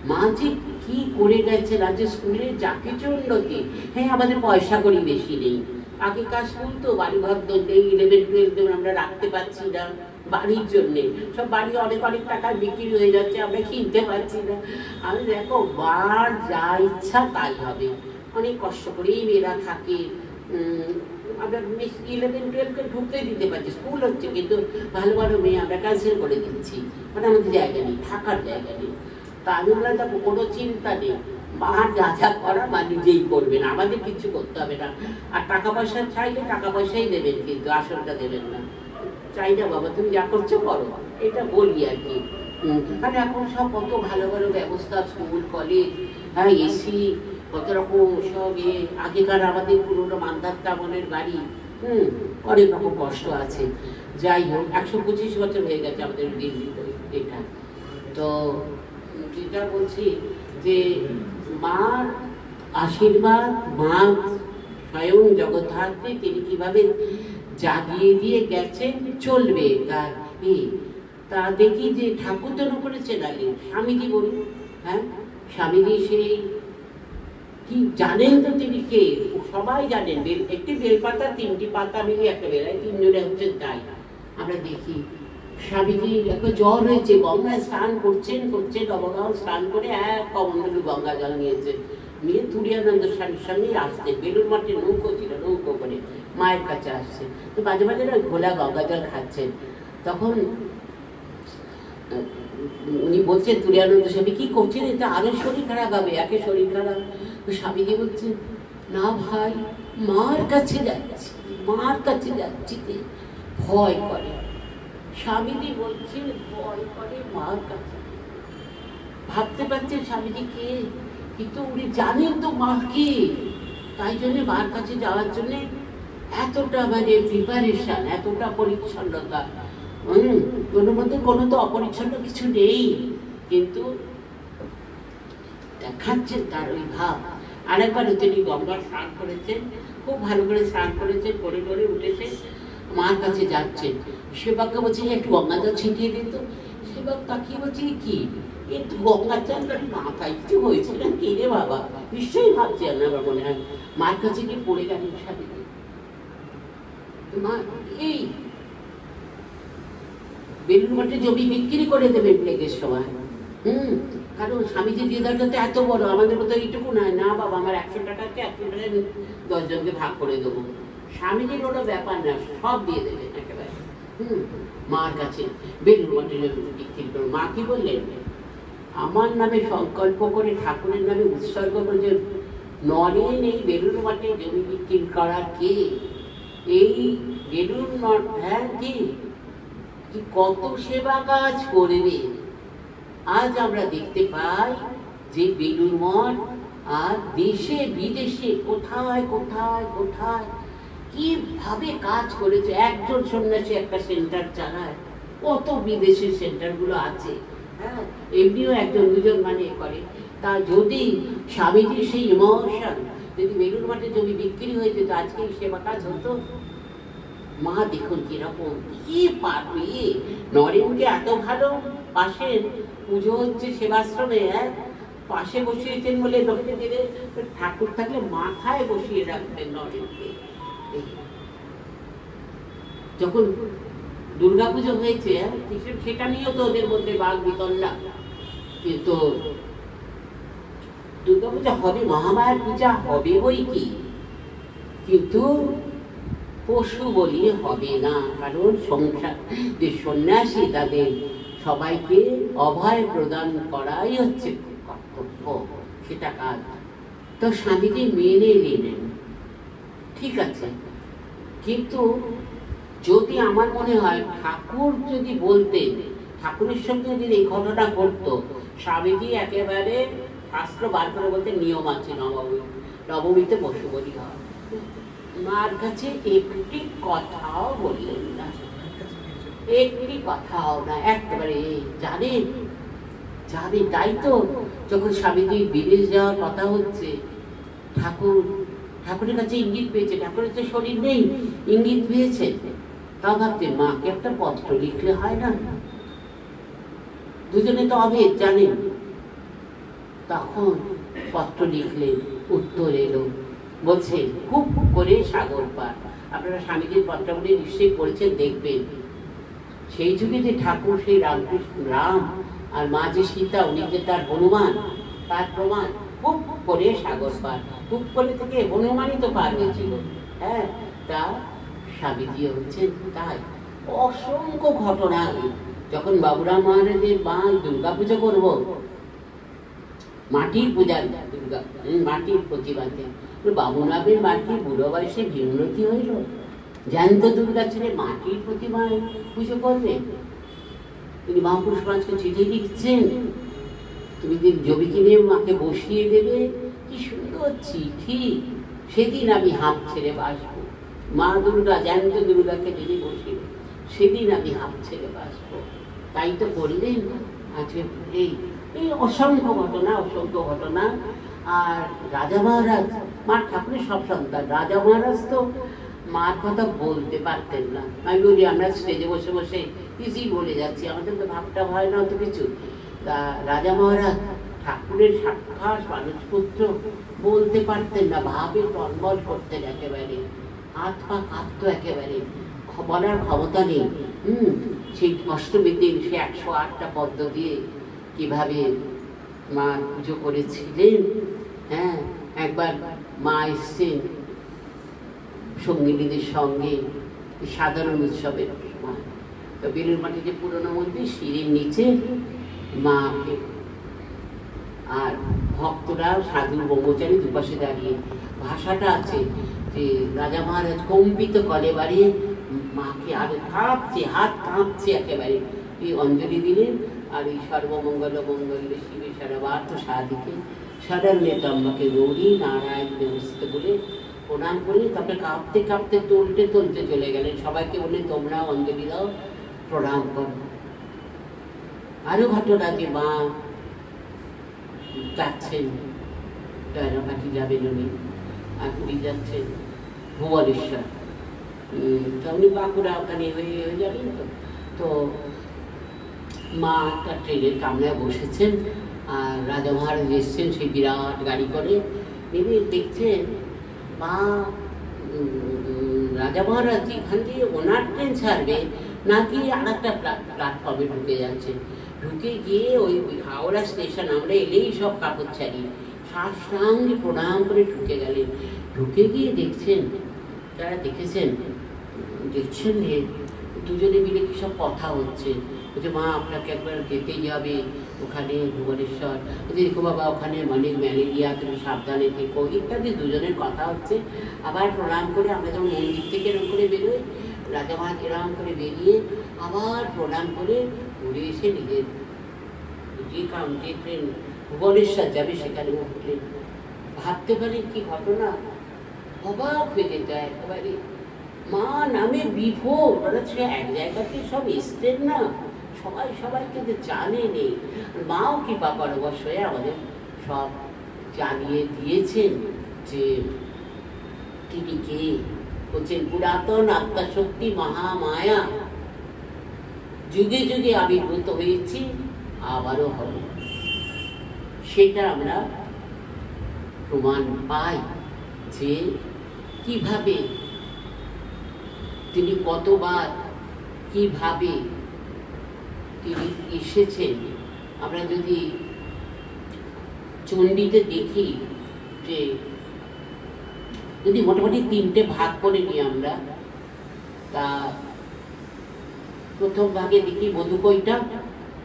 মা যে কি করে গেছে রাজ্যের স্কুলে যা কিছু উন্নতি। হ্যাঁ আমাদের পয়সা করি বেশি নেই, আগেকার স্কুল তো বাড়ি ঘর নেই, 11, 12 আমরা রাখতে পারছি না বাড়ির জন্যে, সব বাড়ি অনেক অনেক টাকায় বিক্রি হয়ে যাচ্ছে, আমরা কিনতে পারছি না। আমি দেখো বার যা ইচ্ছা তাই হবে, অনেক কষ্ট করেই মেয়েরা থাকে। আমরা 11, 12কে ঢুকতে দিতে পারছি, স্কুল হচ্ছে কিন্তু ভালো ভালো মেয়ে আমরা ক্যান্সেল করে দিচ্ছি, মানে আমাদের জায়গা নেই, থাকার জায়গা নেই। তা আমি বললাম দেখো কোনো চিন্তা নেই, মা যা যা করা মা নিজেই করবেন, আমাদের কিছু করতে হবে না। আর টাকা পয়সা চাইলে টাকা পয়সাই দেবেন, কিন্তু আসলটা দেবেন না। চাই না বাবা তুমি যা করছো করো, এটা বলি আর কি। কারণ এখন সব কত ভালো ভালো ব্যবস্থা, স্কুল কলেজ, হ্যাঁ এসি, কত রকম সব আগেকার আমাদের পুরোনো মান্ধাত্তা মনের বাড়ি, অনেক রকম কষ্ট আছে। যাই হোক 125 বছর হয়ে গেছে আমাদের এটা। তো যেটা বলছি যে মার আশীর্বাদ, মা স্বয়ং জগদ্ধাত্রী, তিনি কিভাবে জাগিয়ে দিয়ে গেছেন চলবে তার তা দেখি যে ঠাকুর যেন করেছেন আগে স্বামীজি বলুন, হ্যাঁ স্বামীজি সেই কি জানেন তো তিনি কে, সবাই জানেন। একটি বেলপাতা 3টি পাতা মিলিয়ে একটা বেলায় 3 জনে হচ্ছেন তাই আমরা দেখি। স্বামীজির একটা জ্বর হয়েছে, গঙ্গায় স্নান করছেন অবগাহন স্নান করে এক কমণ্ডলু গঙ্গা জল নিয়েছেন, নিয়ে তুরিয়ানন্দ স্বামীর সঙ্গে আসছে, বেলুর মঠে নৌকো ছিল, নৌকো করে মায়ের কাছে আসছে। তো মাঝে মাঝে না ঘোলা গঙ্গা জল খাচ্ছেন। তখন উনি বলছেন তুরিয়ানন্দ স্বামী কি করছেন, এটা আরো শরীর খারাপ হবে, একে শরীর খারাপ। তো স্বামীজি বলছেন না ভাই, মার কাছে যাচ্ছি, মার কাছে যাচ্ছি, ভয় করে। স্বামীজি বলছেন ভয় করে মার কাছে। ভাবতে পারছেন স্বামীজি কে, কিন্তু উনি জানেন তো মা কে, তাই জন্য মার কাছে যাওয়ার জন্য এতটা মানে প্রিপারেশন, এতটা পরিচ্ছন্নতা। ওর মধ্যে কোনো তো অপরিচ্ছন্ন কিছু নেই, কিন্তু দেখাচ্ছেন তার ওই ভাব। আরেকবার তিনি গঙ্গার স্নান করেছেন, খুব ভালো করে স্নান করেছেন, করে করে উঠেছে, মার কাছে যাচ্ছেন। সেবাককে বলছে একটু গঙ্গা জল ছিটিয়ে দিত। সেবাক তাকিয়ে বলছে কি একটু গঙ্গা জল, মাথায় কিছু হয়েছে না কি রে বাবা, নিশ্চয়ই ভাবছি আমার মনে হয় মার কাছে গিয়ে পড়ে গেলেন স্বামীজি। মা এই বেলুর মঠে জমি বিক্রি করে দেবে প্লেগের সময়। কারণ স্বামীজি দিয়ে দরকার তো এত বড়, আমাদের মতো এইটুকু নয়, না বাবা আমার 100 টাকাকে 100 টাকা 10 জনকে ভাগ করে দেবো। স্বামীজির ওটা ব্যাপার না, সব দিয়ে দেবেন একেবারে। মার কাছে বেলুর মঠে জমি বিক্রি করো। মা কি বললেন, আমার নামে সংকল্প করে ঠাকুরের নামে উৎসর্গ করে নরেন এই বেলুর মঠে জমি বিক্রি করার কে, এই বেলুর মঠ, হ্যাঁ কি কত সেবা কাজ করবে। আজ আমরা দেখতে পাই যে বেলুর মঠ আর দেশে বিদেশে কোথায় কোথায় কোথায় কিভাবে কাজ করেছে। একজন সন্ন্যাসী একটা সেন্টার চালায়, কত বিদেশি সেন্টারগুলো আছে। হ্যাঁ, এমনিও একজন দুজন মানে করে। তা যদি স্বামীজির সেই ইমোশন যদি বেলুর মঠে জমি বিক্রি হয়ে যেত, আজকে সেবা কাজ হতো। মা দেখুন কিরকম, কি পারবে নরেনকে এত ভালো, পাশে পুজো হচ্ছে সেবাশ্রমে, পাশে বসিয়েছেন বলে লোকে দিলে ঠাকুর থাকলে মাথায় বসিয়ে রাখবেন নরেনকে। যখন দুর্গাপুজো হয়েছে সেটা নিয়েও তো ওদের মধ্যে বাঘ বিতণ্ডা, কিন্তু দুর্গাপূজা হবে, মহামায়ার পূজা হবে বই কি, কিন্তু পশু বলি হবে না। কারণ সংসার যে সন্ন্যাসী তাদের সবাইকে অভয় প্রদান করাই হচ্ছে কর্তব্য, সেটা কাজ। তো স্বামীজি মেনে নিলেন, ঠিক আছে। কিন্তু যদি আমার মনে হয় ঠাকুর যদি বলতেন, ঠাকুরের সঙ্গে যদি এই ঘটনা ঘটতো, স্বামীজি একেবারে শাস্ত্র বার করে বলতে নিয়ম আছে, নবমীতে পশু বলি হয়। মার কাছে একটি কথাও বললেন না, একটি কথাও না, একেবারে জানেন জানেন। তাই তো যখন স্বামীজি বিদেশ যাওয়ার কথা হচ্ছে, ঠাকুরের কাছে ইঙ্গিত পেয়েছে, ঠাকুরের তো শরীর নেই, ইঙ্গিত পেয়েছে। তা ভাবতেন মাকে একটা পত্র লিখলে হয় না, দুজনে তো অভেদ জানেন। তখন পত্র লিখলেন, উত্তর এলো, বলছে খুব করে সাগর পার। আপনারা স্বামীজির পত্রগুলি নিশ্চয়ই পড়েছেন, দেখবেন সেই যুগে যে ঠাকুর সেই রামকৃষ্ণ রাম আর মা যে সীতা, উনি যে তার হনুমান, তার প্রমাণ খুব করে সাগর পার। খুব করে থেকে হনুমানই তো পার হয়েছিল। হ্যাঁ, তা স্বামীজি হচ্ছেন তাই। অসংখ্য ঘটনা, যখন বাবুরাম মহারাজের মা দুর্গা পুজো করবো, মাটির পূজা, দুর্গা মাটির প্রতিবাদে বাবুরামের মাটির বুড়ো বয়সে বিমূর্তি হইল, জ্যান্ত দুর্গা ছেলে মাটির প্রতিমায় পুজো করবে। তিনি মহাপুরুষ মহারাজকে চিঠি লিখছেন, তুমি জমি কিনে মাকে বসিয়ে দেবে। কি সুন্দর চিঠি, সেদিন আমি হাঁপ ছেড়ে বাঁচবো। মা দুর্গা জ্যান্ত দুর্গাকে যিনি বসিয়ে, সেদিন আমি হাঁপ ছেড়ে বাঁচবো। তাই তো করলেন। আজকে এই অসংখ্য ঘটনা, অসংখ্য ঘটনা। আর রাজা মহারাজ, মার ঠাকুরের সব সন্তান, রাজা মহারাজ তো মার কথা বলতে পারতেন না। আমি বলি আমরা স্টেজে বসে বসে ইজি বলে যাচ্ছি, আমাদের তো ভাবটা হয় না অত কিছু। তা রাজা মহারাজ ঠাকুরের সাক্ষাৎ মানুষপুত্র, বলতে পারতেন না, ভাবে টনবল করতেন একেবারে, হাত পা কাঁপতো একেবারে, বলার ক্ষমতা নেই। সেই অষ্টমীর দিন সে 108টা পদ্ম দিয়ে কিভাবে মা পুজো করেছিলেন। হ্যাঁ, একবার মা এসছেন সঙ্গিনীদের সঙ্গে সাধারণ উৎসবের সময়, তো বেলুর মাঠে যে পুরোনো মন্দির, সিঁড়ির নিচে মাকে আর ভক্তরা সাধু ব্রহ্মচারী দুপাশে দাঁড়িয়ে। ভাষাটা আছে যে রাজা মহারাজ কম্পিত কলে বাড়ি মাকে আরো কাঁপছে, হাত কাঁপছে একেবারে, এই অঞ্জলি দিলেন। আর এই সর্বমঙ্গল মঙ্গল শিবে সর্বার্থ সাধিকে শরণ্যে ত্র্যম্বকে গৌরী নারায়ণ নমস্তে বলে প্রণাম করে তারপরে কাঁপতে কাঁপতে তুলতে চলে গেলেন। সবাইকে বললেন তোমরা অঞ্জলি দাও, প্রণাম করো। আরো ঘটনা যে মা যাচ্ছেন রানাঘাটি যাবেন উনি, আর উনি যাচ্ছেন ভুবনেশ্বর, তো উনি বাঁকুড়া ওখানে হয়ে যাবেন। তো মা তার ট্রেনের কামরায় বসেছেন, আর রাজা মহারাজ এসছেন সেই বিরাট গাড়ি করে। নেমে দেখছেন মা, রাজা মহারাজ এখান দিয়ে ওনার ট্রেন ছাড়বে নাকি আর একটা প্ল্যাটফর্মে ঢুকে যাচ্ছে। ঢুকে গিয়ে ওই হাওড়া স্টেশন আমরা এলেই সব কাপড় ছাড়ি সাষ্টাঙ্গে প্রণাম করে ঢুকে গেলেন। ঢুকে গিয়ে দেখছেন, যারা দেখছেন যে দুজনে মিলে কি সব কথা হচ্ছে। বলছে মা আপনাকে একবার যেতেই হবে ওখানে ভুবনেশ্বর, দেখো বাবা ওখানে অনেক ম্যালেরিয়া, তুমি সাবধানে থেকো ইত্যাদি দুজনের কথা হচ্ছে। আবার প্রণাম করে আমরা যখন মন্দির থেকে এরকম করে বেরোই, রাজা মহারাজ এরকম করে বেরিয়ে আবার প্রণাম করে ঘুরে এসে নিজের যে ট্রেন ভুবনেশ্বর যাবে সেখানে উঠলেন। ভাবতে পারি কি ঘটনা, অবাক হয়ে যেত একেবারে। মা নামে বিভোর, ওরা সে এক জায়গাতে সব এসছেন না, সবাই সবাইকে যে জানে নেই। মাও কৃপা পরবশ হয়ে আমাদের সব জানিয়ে দিয়েছেন যে তিনি কে, হচ্ছেন পুরাতন আত্মাশক্তি মহামায়া, যুগে যুগে আবির্ভূত হয়েছি, আবারও হব। সেটা আমরা প্রমাণ পাই যে কিভাবে তিনি কতবার কিভাবে তিনি এসেছেন। আমরা যদি চণ্ডীতে দেখি যে যদি মোটামুটি 3টে ভাগ করে নিই আমরা, তা প্রথম ভাগে দেখি মধুকৈটা,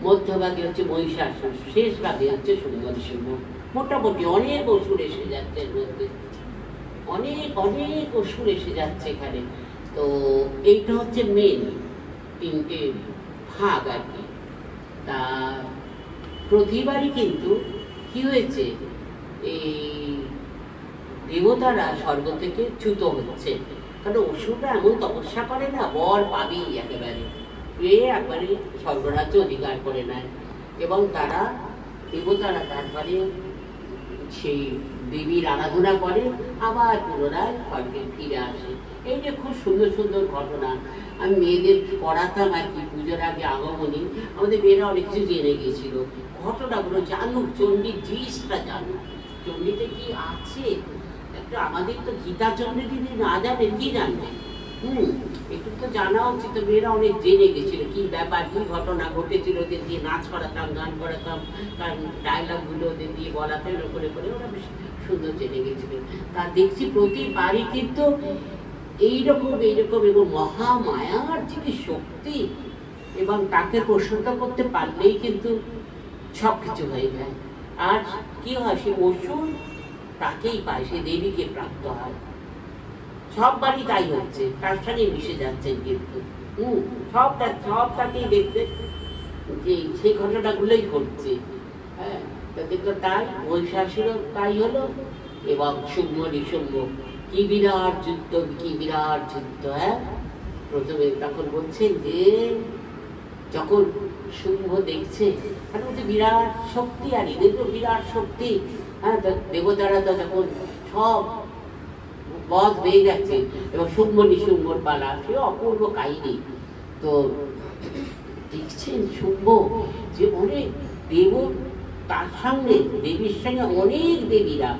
মধ্যভাগে হচ্ছে মহিষাসুর, শেষ ভাগে হচ্ছে সুন্দরী সিংহ। মোটামুটি অনেক অসুর এসে যাচ্ছে এর মধ্যে, অনেক অনেক অসুর এসে যাচ্ছে এখানে। তো এইটা হচ্ছে মেন 3টে ভাগ আর কি। তা প্রতিবারই কিন্তু কি হয়েছে, এই দেবতারা স্বর্গ থেকে চ্যুত হচ্ছে, কারণ অসুররা এমন তপস্যা করে না, বর পাবেই একেবারে, পেয়ে একবারে স্বর্গরাজ্য অধিকার করে নেয়। এবং তারা দেবতারা তারপরে সেই দেবীর আরাধনা করে, আবার পুনরায় স্বর্গে ফিরে আসে। এই যে খুব সুন্দর সুন্দর ঘটনা আমি মেয়েদের পড়াতাম আর কি, পুজোর আগে আগমনী, আমাদের মেয়েরা অনেক কিছু জেনে গিয়েছিল, ঘটনাগুলো জানুক, চণ্ডীর জিনিসটা জানুক, চণ্ডীতে কি আছে। একটা আমাদের তো গীতা চণ্ডী যদি না জানে কি জানবে, একটু তো জানা উচিত। মেয়েরা অনেক জেনে গেছিল কি ব্যাপার, কি ঘটনা ঘটেছিল, ওদের দিয়ে নাচ করাতাম, গান করাতাম, তার ডায়লগগুলো ওদের দিয়ে বলাতে করে করে ওরা বেশ সুন্দর জেনে গেছিল। তা দেখছি প্রতিবারই কিন্তু এইরকম এবং মহামায়ার যে শক্তি, এবং তাকে প্রসন্ন করতে পারলেই কিন্তু সব কিছু হয়ে যায়। আর কি হয়, সে অসুর তাকেই পায়, সে দেবীকে প্রাপ্ত হয়। সববারই তাই হচ্ছে, তার সঙ্গে মিশে যাচ্ছেন কিন্তু সবটাকেই দেখতে যে সেই ঘটনাগুলোই ঘটছে। হ্যাঁ, দেখো তাই মহিষাসুরও তাই হলো, এবং শুম্ভ নিশুম্ভ কি বিরাট যুদ্ধ, কি বিরাট যুদ্ধ। হ্যাঁ, প্রথমে তখন বলছেন যে যখন শুম্ভ দেখছে বিরাট শক্তি, আর এদের তো বিরাট শক্তি। হ্যাঁ, দেবতারা তো যখন সব বধ হয়ে যাচ্ছে এবং শুম্ভ নিশুম্ভর পালা, সে অপূর্ব কাহিনী। তো দেখছেন শুম্ভ যে অনেক দেব, তার সঙ্গে দেবীর সঙ্গে অনেক দেবীরা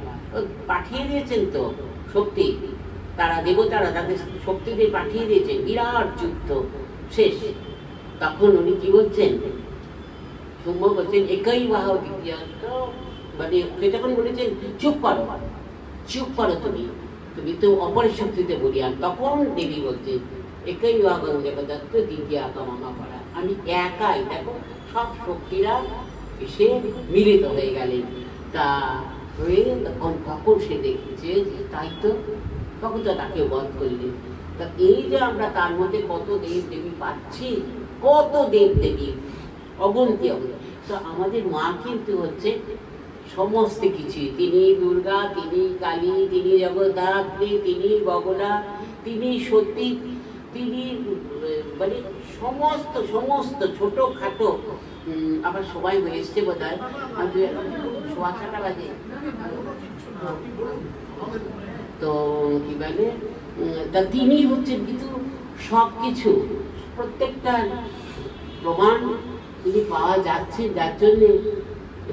পাঠিয়ে দিয়েছেন তো শক্তি, তারা দেবতারা তাদের শক্তি দিয়ে পাঠিয়ে দিয়েছেন, বিরাট যুদ্ধ শেষ। তখন উনি কি বলছেন, শুম্ভ বলছেন একই বাহ দ্বিতীয়, মানে তখন বলেছেন চুপ করো, চুপ করো, তুমি তুমি তো অপরের শক্তিতে বলিয়ান। তখন দেবী বলছেন একই বাহন জগদত্ত দ্বিতীয় মামা করা, আমি একাই, দেখো সব শক্তিরা এসে মিলিত হয়ে গেলেন। তা হয়ে তখন সে দেখছে যে তাই তো, তখন তো তাকে বধ করলেন। তা এই যে আমরা তার মধ্যে কত দেব দেবী পাচ্ছি, কত দেব দেবী অগন্তি অগন্তি। তো আমাদের মা কিন্তু হচ্ছে সমস্ত কিছু, তিনি দুর্গা, তিনি কালী, তিনি জগদ্ধাত্রী, তিনি বগলা, তিনি সতী, তিনি মানে সমস্ত সমস্ত ছোটখাটো। আবার সবাই এসছে বোধ হয়, সোয়া 6টা বাজে, তো কি বলে, তা তিনি হচ্ছেন কিন্তু সব কিছু, প্রত্যেকটা প্রমাণ তিনি পাওয়া যাচ্ছে। যার জন্যে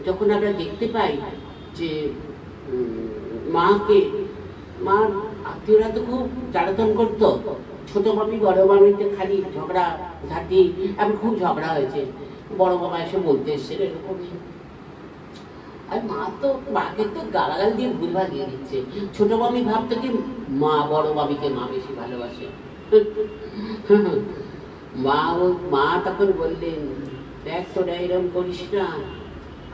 যখন আমরা দেখতে পাই যে মাকে, মার আত্মীয়রা তো খুব জ্বালাতন করতো, ছোট মামি বড় মামিতে খালি ঝগড়া ঝাঁটি, এখন খুব ঝগড়া হয়েছে, বড় বাবা এসে বলতে এসছেন এরকমই। আর মা তো, মাকে তো গালাগাল দিয়ে ভুল ভাগিয়ে দিচ্ছে। ছোট মামি ভাবতো কি মা বড় মামিকে মা বেশি ভালোবাসে। মা তখন বললেন দেখ তোরা এরকম করিস না,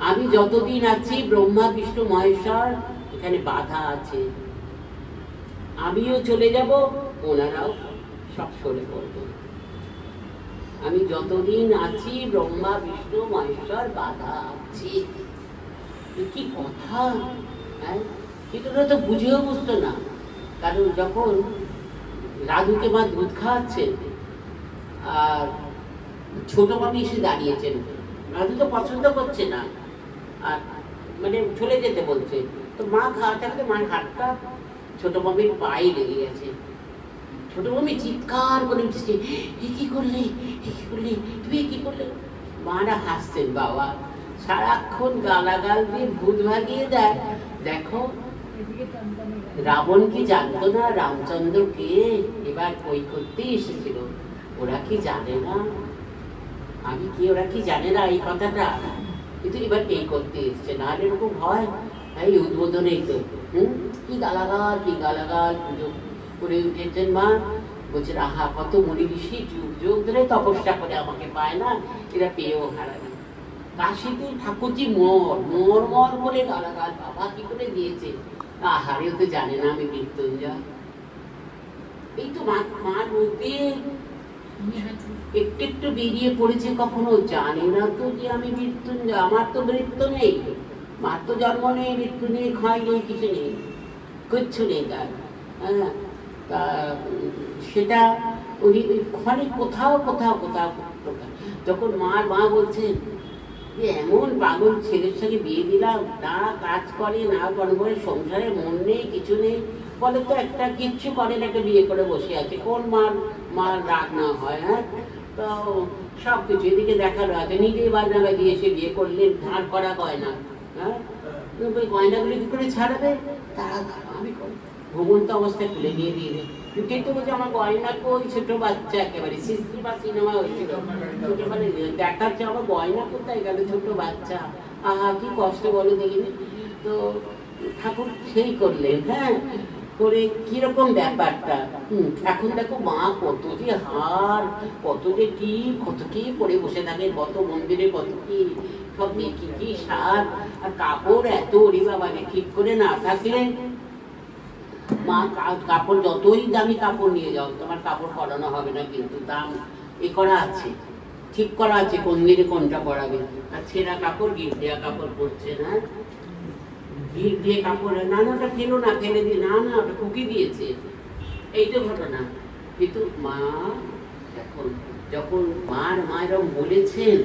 আমি যতদিন আছি ব্রহ্মা বিষ্ণু মহেশ্বর এখানে বাধা আছে, আমিও চলে যাব, ওনারাও সব সরে পড়বে। আমি যতদিন আছি ব্রহ্মা বিষ্ণু মহেশ্বর বাধা আছে। কি কথা, কিন্তু ওরা তো বুঝেও বুঝতো না। কারণ যখন রাধুকে মা দুধ খাওয়াচ্ছেন আর ছোট মামি এসে দাঁড়িয়েছেন, রাধু তো পছন্দ করছে না, আর মানে চলে যেতে বলছে, তো মা খাওয়াতে খাওয়াতে মার হাতটা ছোট মামির পায়ে লেগে গেছে। ছোট মামি চিৎকার করে উঠছে, এ কি করলে, এ কি করলে, তুমি কি করলে? মারা হাসছেন, বাবা সারাক্ষণ গালাগাল দিয়ে ভূত ভাগিয়ে দেয়। দেখো রাবণ কি জানতো না রামচন্দ্রকে এবার ওই করতেই এসেছিল? ওরা কি জানে না আমি কি, ওরা কি জানে না এই কথাটা? কিন্তু এবার এই করতে এসছে, না এরকম হয়? এই উদ্বোধনেই তো কি গালাগাল, কি গালাগাল পুজো করে উঠেছেন মা। বলছেন আহা কত মুনি ঋষি যুগ যুগ ধরে তপস্যা করে আমাকে পায় না, এরা পেয়েও হারাবে। কাশিতে ঠাকুরজি মর মর মর করে গালাগাল বাবা কি করে দিয়েছে, আহারেও তো জানে না আমি মৃত্যুঞ্জয়। এই তো মার মধ্যে একটু একটু বেরিয়ে পড়েছে, কখনো জানে না তো যে আমি মৃত্যুঞ্জয়। আমার তো মৃত্যু নেই, মার তো জন্ম নেই, মৃত্যু নেই, ক্ষয় নেই, কিছু নেই, কিচ্ছু নেই তার। হ্যাঁ, তা সেটা উনি ওখানে কোথাও কোথাও কোথাও যখন মা বলছেন যে এমন পাগল ছেলের সঙ্গে বিয়ে দিলাম, না কাজ করে না করে, সংসারে মন নেই, কিছু নেই, বলে তো একটা কিচ্ছু করে না, একটা বিয়ে করে বসে আছে। কোন মার রাগ না হয়? হ্যাঁ, তো সব কিছু এদিকে দেখানো আছে, নিজেই বাজনা বাজিয়ে এসে বিয়ে করলেন, ধার করা গয়না। হ্যাঁ, গয়নাগুলি কি করে ছাড়াবে? তারা আমি ঘুমন্ত অবস্থায় খুলে নিয়ে দিয়ে দেয়। কিন্তু বলছে আমার গয়না কই, ছোট বাচ্চা একেবারে সৃষ্টি বা সিনেমা হয়েছিল, ছোটবেলায় দেখাচ্ছে আমার গয়না কোথায় গেল, ছোট বাচ্চা, আহা কি কষ্ট বলো দেখিনি। তো ঠাকুর সেই করলেন, হ্যাঁ, করে কিরকম ব্যাপারটা। এখন দেখো মা কত যে হার, কত যে টিপ, কত কি পরে বসে থাকে, কত মন্দিরে কত কি সব দেখি, কি সার আর কাপড় এত, ওরে বাবা ঠিক করে না থাকলে মা কাপড় যতই দামি কাপড় নিয়ে যাও তোমার কাপড় পরানো হবে না, কিন্তু দাম এ করা আছে, ঠিক করা আছে কোন দিনে কোনটা পরাবে। আর ছেঁড়া কাপড় গিট দেওয়া কাপড় পরছে না, গিট দিয়ে কাপড়, না না ওটা ফেলো না, ফেলে দিয়ে, না না ওটা কুকি দিয়েছে, এই তো ঘটনা। কিন্তু মা এখন যখন মা এরকম বলেছেন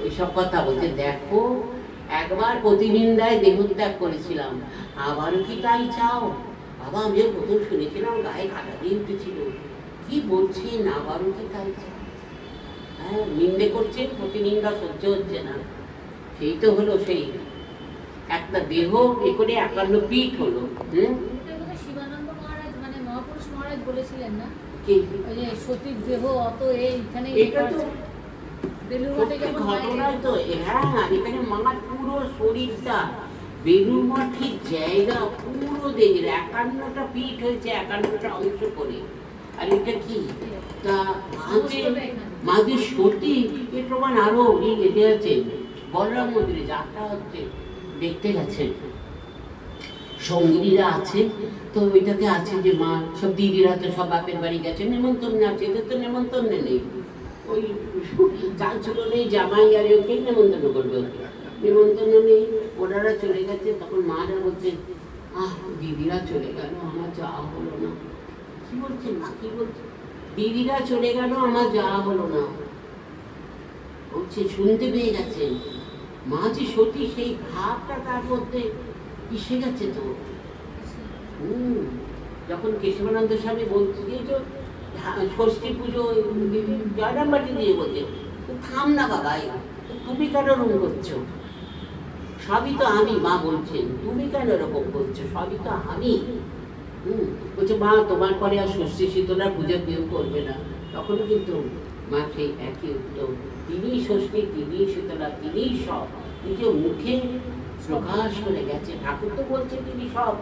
ওইসব কথা, বলছে দেখো একবার প্রতিনিন্দায় দেহত্যাগ করেছিলাম, আবারও কি তাই চাও? বাবা আমি প্রথম শুনেছিলাম গায়ে কাটা দিয়ে উঠেছিল, কি বলছেন আবারও কি তাই চাও? হ্যাঁ, নিন্দে করছেন, প্রতিনিন্দা সহ্য হচ্ছে না। সেই তো হলো সেই একটা দেহ এ করে 51 পিঠ হলো। শিবানন্দ মহারাজ মানে মহাপুরুষ মহারাজ বলেছিলেন না কি ওই যে সতীর দেহ অত এইখানে, এটা তো বেলুড়মঠে সত্যি যখন ঘটনায় তো হ্যাঁ, আর এখানে মার পুরো শরীরটা বেলুড় মঠের জায়গা পুরো দেখে 51টা পীঠ হয়েছে, 51টা অংশ করে। আর এটা কি তা মাঝে সতী এর প্রমাণ আরো এতে আছে। বলরাম মন্দিরে যাত্রা হচ্ছে, দেখতে গেছেন, সঙ্গীরা আছে, তো ওইটাতে আছে যে মা সব দিদিরা তো সব বাপের বাড়ি গেছে, নেমন্তন্ন আছে, এদের তো নেমন্তন্ন নেই, ওই চাঁচুর নেই, জামাই আর ওকে নেমন্তন্ন করবে, ওকে নেমন্তন্ন নেই, ওনারা চলে গেছে। তখন মারা বলছেন, দিদিরা চলে গেল, আমার যাওয়া হলো না। কি বলছেন মা, কি বলছেন? দিদিরা চলে গেল, আমার যাওয়া হলো না। বলছে শুনতে পেয়ে গেছেন মা যে সত্যি, সেই ভাবটা তার মধ্যে এসে গেছে তো। যখন কেশবানন্দ স্বামী বলছে যে ষষ্ঠী পুজো জয়রামবাটি দিয়ে বলছে, থাম না বাবা, তুমি কেন রুম করছো? সবই তো আমি। মা বলছেন তুমি কেন এরকম করছো? সবই তো আমি। বলছে মা তোমার পরে আর ষষ্ঠী শীতলা পুজো কেউ করবে না। তখনও কিন্তু মা সেই একই উত্তর, তিনি ষষ্ঠী, তিনি শীতলা, তিনি সব নিজে মুখে প্রকাশ করে গেছে। ঠাকুর তো বলছে তিনি সব।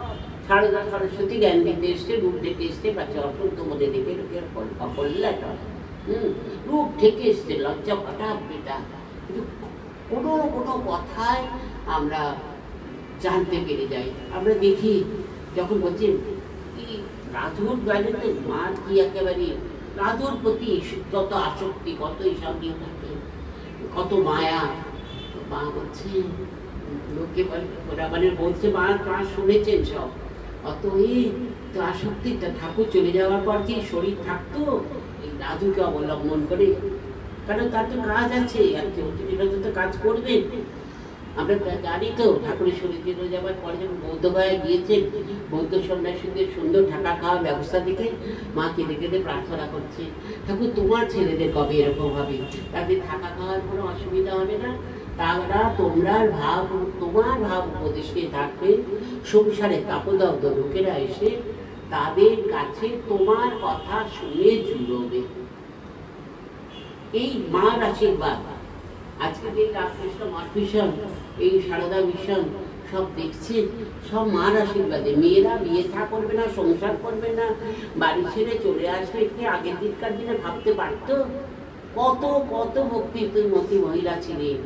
সারদা সরস্বতী জ্ঞান দিতে এসছে, রূপ দিতে এসছে, পাচ্ছে অসন্ত মনে দেখে লোকের অকল্যাটা রূপ থেকে এসছে, লজ্জা পাটা বেটা। কিন্তু কোনো কোনো কথায় আমরা জানতে পেরে যাই। আমরা দেখি যখন বলছি রাধুর বাইরে মার কি একেবারে রাধুর প্রতি কত আসক্তি, কত এইসব নিয়ে থাকে, কত মায়া। মা বলছে, লোকে ওরা মানে বলছে মা ক্লাস শুনেছেন সব, অত তো আসক্তিটা ঠাকুর চলে যাওয়ার পর কি শরীর থাকতো এই রাধুকে অবলম্বন করে? কারণ তার তো কাজ আছে, আর কেউ তো কাজ করবে। আমরা জানি তো ঠাকুরের শরীর চলে যাওয়ার পরে যখন বৌদ্ধগয়া গিয়েছেন, বৌদ্ধ সন্ন্যাসীদের সুন্দর থাকা খাওয়ার ব্যবস্থা থেকে মা কেঁদে কেঁদে প্রার্থনা করছে, ঠাকুর তোমার ছেলেদের কবে এরকম হবে, তাদের থাকা খাওয়ার কোনো অসুবিধা হবে না, তারা তোমার ভাব উপদেশে থাকবে, সংসারে তাপদগ্ধ লোকেরা এসে তাদের কাছে তোমার কথা শুনে জুড়বে। এই মার আশীর্বাদ। আজকে যে রামকৃষ্ণ মঠ মিশন, এই সারদা মিশন সব দেখছেন, সব মার আশীর্বাদে। মেয়েরা বিয়ে থা করবে না, সংসার করবে না, বাড়ি ছেড়ে চলে আসবে, কি আগের দিনকার দিনে ভাবতে পারতো? কত কত ভক্তিমতী মহিলা ছিলেন,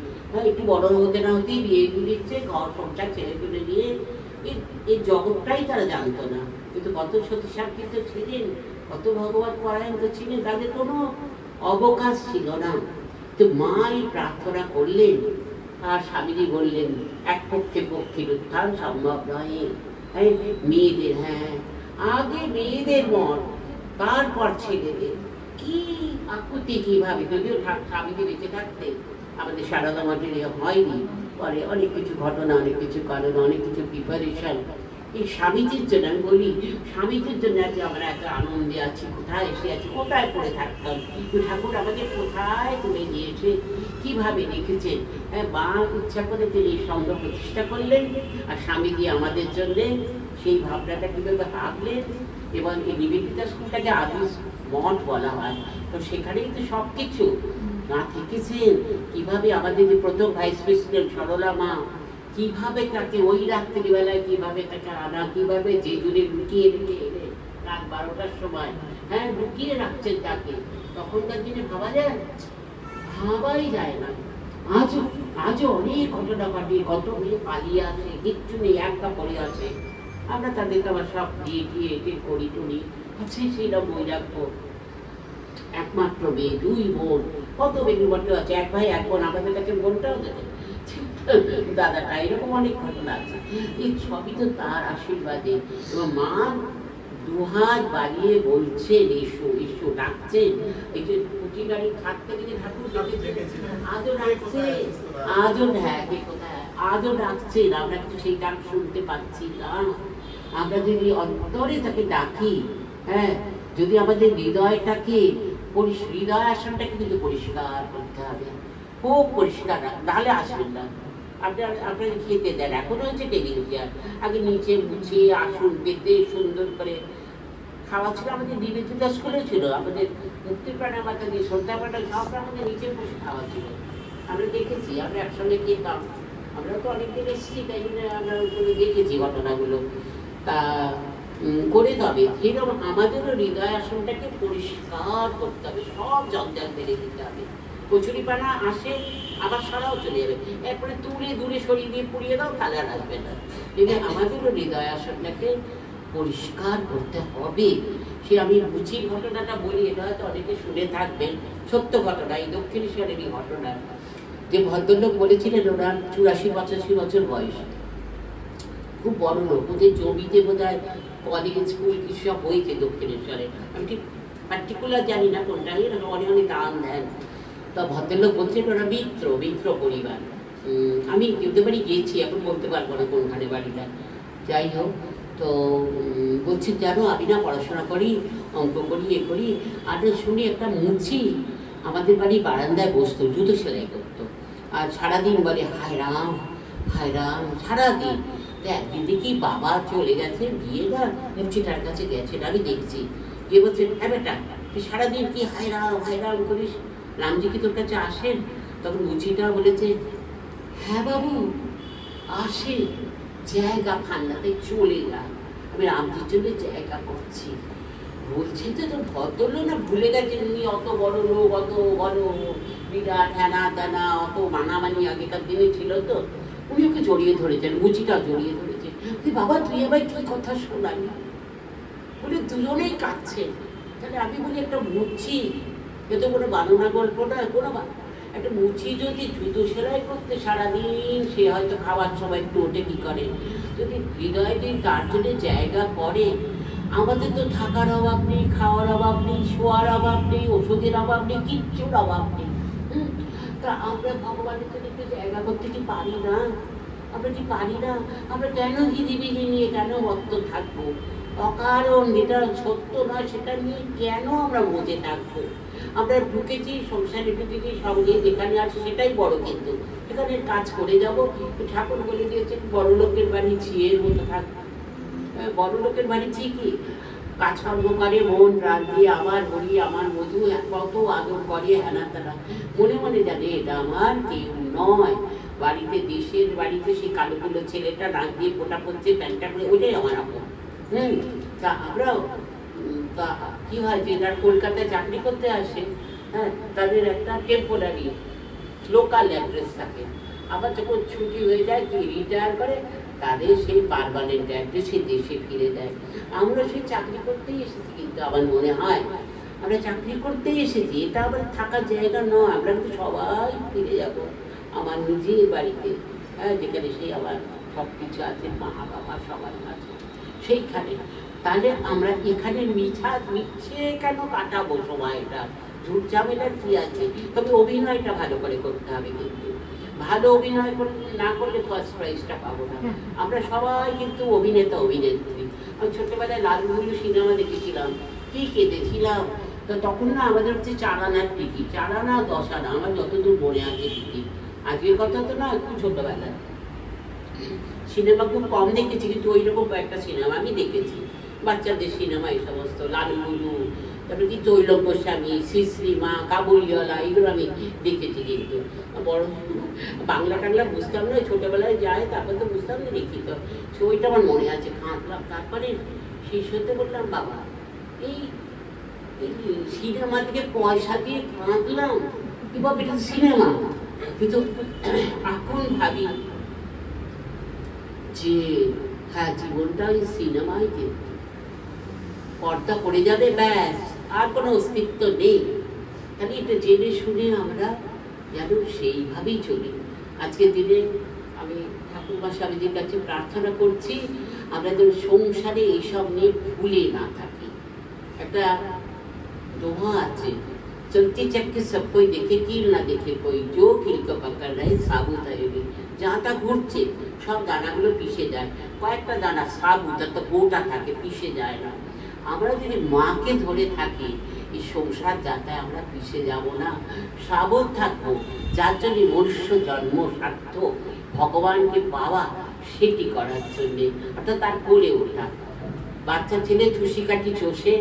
একটু বড় হতে না হতেই বিয়ে দিচ্ছে, ঘর সংসার ছেড়ে ফেলে দিয়ে এই জগৎটাই তারা জানতো না। কিন্তু কত সতী সাক্ষী তো ছিলেন, কত ভগবত পরায়ণ তো ছিলেন, তাদের কোনো অবকাশ ছিল না। তো মাই প্রার্থনা করলেন, আর স্বামীজি বললেন এক পক্ষে পক্ষের উত্থান সম্ভব নয়, মেয়েদের, আগে মেয়েদের মন, তারপর ছেলেদের। কি আকুতি, কিভাবে! যদিও স্বামীজি বেঁচে থাকতে আমাদের সারদা মঠের হয়নি, পরে অনেক কিছু ঘটনা, অনেক কিছু কারণ, অনেক কিছু প্রিপারেশন। এই স্বামীজির জন্য আমি বলি, স্বামীজির জন্য আজকে আমরা এত আনন্দে আছি, কোথায় এসে আছি, কোথায় পড়ে থাকতাম, ঠাকুর আমাদের কোথায় তুলে নিয়েছে, কিভাবে রেখেছেন। মা ইচ্ছা করে তিনি সংঘ প্রতিষ্ঠা করলেন, আর স্বামীজি আমাদের জন্য সেই ভাবনাটা কিভাবে আঁকলেন। এবং এই নিবেদিতা স্কুলটাকে আদি মঠ বলা হয়, তো সেখানেই তো সব কিছু মা থেকেছেন। কিভাবে আমাদের যে প্রথম ভাইস প্রেসিডেন্ট সরলা মা, কিভাবে তাকে ওই রাত্রিবেলায় কিভাবে তাকে আনা, কিভাবে যে জুড়ে লুকিয়ে রেখে এলে রাত 12টার সময়, লুকিয়ে রাখছেন তাকে। তখনকার দিনে ভাবা যায়? ভাবাই যায় না। আজও অনেক ঘটনা ঘটে, কত মেয়ে পালিয়ে আছে, কিচ্ছু নেই, একটা পড়ে আছে। আমরা তাদেরকে আবার সব দিয়ে দিয়ে করি টুরি, আছে সেইরকম বই রাখবো। একমাত্র মেয়ে, 2 বোন, কত বেগুন বটে আছে, 1 ভাই 1 বোন, আমাদের কাছে বোনটাও দেবে দাদাটা, এরকম অনেক ঘটনা আছে। এই সবই তো তার আশীর্বাদে। এবং মা দুহাত বাড়িয়ে বলছেন এসো এসো, ডাকছেন। এই যে কুটি গাড়ি খাট থেকে যে ঠাকুর আজও ডাকছে, আজও আজও ডাকছেন। আমরা কিন্তু সেই ডাক শুনতে পাচ্ছি না। আমরা যদি অন্তরে তাকে ডাকি, যদি আমাদের হৃদয়টাকে হৃদয় আসনটাকে কিন্তু পরিষ্কার করতে হবে, খুব পরিষ্কার, নাহলে আসবেন না। আপনার খেতে দেন, এখন হচ্ছে টেবিল চেয়ার, আগে নিচে মুছিয়ে আসন পেতে সুন্দর করে খাওয়া ছিল আমাদের নিবেদিতা স্কুলে ছিল, আমাদের মুক্তিপ্রাণা মাতাজি সন্ধ্যাপাটা সব আমাদের নিচে বসে খাওয়া ছিল। আমরা দেখেছি, আমরা একসঙ্গে খেতাম, আমরা তো অনেকদিন এসেছি, তাই জন্য আমরা ওগুলো দেখেছি ঘটনাগুলো। তা করে তবে সেরকম আমাদেরও হৃদয় আসনটাকে পরিষ্কার করতে হবে, সব জঞ্জাল মেরে দিতে হবে। কচুরিপানা আসে আবার সারাও চলে যাবে, এরপরে তুলে দূরে সরিয়ে দিয়ে পুড়িয়ে দাও, তাহলে আর আসবে না। কিন্তু আমাদেরও হৃদয় আসনটাকে পরিষ্কার করতে হবে। সে আমি বুঝি ঘটনাটা বলি, এটা হয়তো অনেকে শুনে থাকবেন, সত্য ঘটনা, এই দক্ষিণেশ্বরেরই ঘটনা। যে ভদ্রলোক বলেছিলেন ওনার 84-85 বছর বয়স, খুব বড় লোক, ওদের জমিতে বোধ হয় কলেজ স্কুল কিছু সব হয়েছে দক্ষিণেশ্বরে, আমি ঠিক পার্টিকুলার জানি না কোনটা, অনেক অনেক দান দেন। তা ভদ্রলোক বলছেন ওরা মিত্র পরিবার। আমি বলতে পারি গিয়েছি, এখন বলতে পারবো না কোনখানে বাড়িটা, যাই হোক। তো বলছি জানো আমি না পড়াশোনা করি, অঙ্ক করি, এ করি, আর শুনি একটা মুচি আমাদের বাড়ি বারান্দায় বসতো, জুতো সেলাই করতো, আর সারাদিন বলে হায় রাম সারাদিন। একদিন দেখি বাবা চলে গেছে, গিয়ে না মুচিটার কাছে গেছে, আমি দেখছি, গিয়ে বলছে হ্যাঁ বেটা তুই সারাদিন কি হায় রাম করিস, রামজি কি তোর কাছে আসেন? তখন মুচিটা বলেছে হ্যাঁ বাবু আসে, জায়গা ফান্নাতে চলে যা, আমি রামজির জন্য জায়গা করছি। বলছে তো তোর ভদ্রলোক না ভুলে গেছেন উনি অত বড় লোক, অত বড় বিরাট হ্যানা দানা, অত মানামানি আগেকার দিনে ছিল। তো উনি ওকে জড়িয়ে ধরেছেন, মুচিটা জড়িয়ে ধরেছে, বাবা তুই আবার কি কথা শোনালি, বলে দুজনেই কাঁদছে। তাহলে আমি বলি একটা মুচি, এ তো কোনো বানানা গল্প না, কোনো একটা মুচি যদি জুতো সেলাই করতে সারাদিন, সে হয়তো খাওয়ার সময় একটু ওঠে কি করে, যদি হৃদয় দিয়ে তার জন্য জায়গা করে, আমাদের তো থাকার অভাব নেই, খাওয়ার অভাব নেই, শোয়ার অভাব নেই, ওষুধের অভাব নেই, কিচ্ছুর অভাব নেই। তা আমরা ভগবানের জন্য একটু জায়গা করতে কি পারি না? আমরা কি পারি না? আমরা কেন হিদিবিদি নিয়ে কেন মত্ত থাকবো? অকারণ যেটা সত্য নয় সেটা নিয়ে কেন আমরা মজে থাকবো? আমরা ঢুকেছি সংসারে, ঢুকেছি, সঙ্গে যেখানে আছে সেটাই বড়, কিন্তু সেখানে কাজ করে যাবো। ঠাকুর বলে দিয়েছেন বড় লোকের বাড়ি ছিঁড়ের মতো থাকবো। বড় লোকের বাড়ি ঠিকই কাজকর্ম করে, মন রাত দিয়ে আমার বলি আমার মধু কত আদর করে, হেনা তারা মনে মনে জানে এটা আমার কেউ নয়। বাড়িতে দেশের বাড়িতে সেই কালো কালো ছেলেটা নাক দিয়ে ফোটা পড়ছে, প্যান্টটা করে, ওইটাই আমার আপন। তা আমরাও তা কি হয় যে যারা কলকাতায় চাকরি করতে আসে, হ্যাঁ, তাদের একটা টেম্পোরারি লোকাল অ্যাড্রেস থাকে, আবার যখন ছুটি হয়ে যায় কি রিটায়ার করে, তাদের সেই পার্মানেন্ট অ্যাড্রেসে দেশে ফিরে দেয়। আমরা সেই চাকরি করতেই এসেছি, কিন্তু আমার মনে হয় আমরা চাকরি করতেই এসেছি, এটা আবার থাকার জায়গা নয়। আমরা কিন্তু সবাই ফিরে যাব আমার নিজের বাড়িতে, হ্যাঁ, যেখানে সেই আমার সব কিছু আছে, মা বাবা সবার আছে সেইখানে। তাহলে আমরা এখানে মিছে কেন কাটাবো সময়টা? ঝুট ঝামেলার কি আছে? তবে অভিনয়টা ভালো করে করতে হবে, কিন্তু ভালো অভিনয় না করলে ফার্স্ট প্রাইজটা পাবো না। আমরা সবাই কিন্তু অভিনেতা অভিনেত্রী। আমি ছোটবেলায় লালগুলো সিনেমা দেখেছিলাম, কি কেঁদেছিলাম। তো তখন না আমাদের হচ্ছে 4 আনার টিকিট, 4 আনা 10 আনা, আমার যতদূর মনে আছে টিকিট, আজকের কথা তো না, খুব ছোটবেলায়। সিনেমা খুব কম দেখেছি, কিন্তু ওই রকম কয়েকটা সিনেমা আমি দেখেছি, বাচ্চাদের সিনেমা, এই সমস্ত লালগুলো, তারপরে কি তৈলক গোস্বামী, শ্রীশ্রীমা, কাবুলিওয়ালা, এগুলো আমি দেখেছি। কিন্তু বড় বাংলা টাংলা বুঝতাম না, ছোটবেলায় যায়, তারপর তো বুঝতাম না, দেখি তো ওইটা আমার মনে আছে, কাঁদলাম। তারপরে শেষ হতে বললাম বাবা এই সিনেমা থেকে পয়সা দিয়ে কাঁদলাম, কি বাবা এটা সিনেমা। কিন্তু এখন ভাবি যে হ্যাঁ, জীবনটা ওই সিনেমাই, কিন্তু পর্দা পড়ে যাবে, ব্যাস, আর কোনো অস্তিত্ব নেই। তাহলে এটা জেনে শুনে আমরা যেন সেইভাবেই চলি। আজকের দিনে আমি ঠাকুরমা স্বামীজির কাছে প্রার্থনা করছি, আমরা যেন সংসারে এইসব নিয়ে ভুলে না থাকি। একটা দোহা আছে, চলতি চক্কে সব কই দেখে কিল না দেখে কই, জো কিলকে পাকার রহে সাবুত হয়ে, যা তা ঘুরছে, সব দানাগুলো পিষে যায়, কয়েকটা দানা সাবুত, তো গোটা থাকে, পিষে যায় না। আমরা যদি মাকে ধরে থাকি, এই সংসার যাতে আমরা পিষে যাব না, সাবুত থাকবো, যার জন্য মনুষ্য জন্ম সার্থক, ভগবানকে পাওয়া, সেটি করার জন্যে, অর্থাৎ তার কোলে ওঠা। বাচ্চা ছেলে চুষি কাঠি চষে,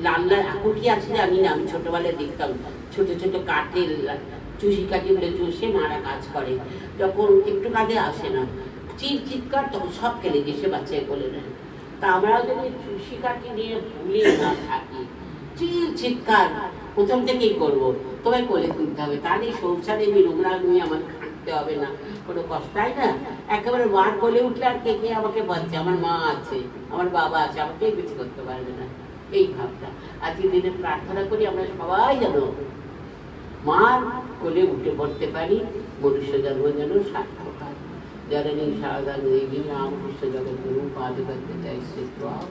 লাল লাল এখন কি আছে জানি না, আমি ছোটবেলায় দেখতাম ছোট ছোট কাঠের চুষি কাঠি বলে চষে মারা কাজ করে, যখন একটু কাজে আসে না চিৎকার, তখন সব ফেলে দিয়ে সে বাচ্চাকে কোলে নেয়। তা আমরা যদি চুষি কাঠি নিয়ে ভুলে না থাকি, চিৎকার প্রথম থেকেই করবো, তোমায় কোলে তুলতে হবে, তাহলে সংসারে নোংরা নুয়ে আমার খাটতে হবে না, কোনো কষ্ট, তাই না? একেবারে মার কোলে উঠলে আর কে কে আমাকে বাঁচছে, আমার মা আছে, আমার বাবা আছে, আমাকে কিছু করতে পারবে না, এই ভাবটা। আজকের দিনে প্রার্থনা করি আমরা সবাই যেন মার কোলে উঠে পড়তে পারি, মনুষ্য জন্ম যেন সার্থক হয়। জননী সারদা দেবী রামকৃষ্ণ জগৎগুরু পাদুকাতে জয় শ্রী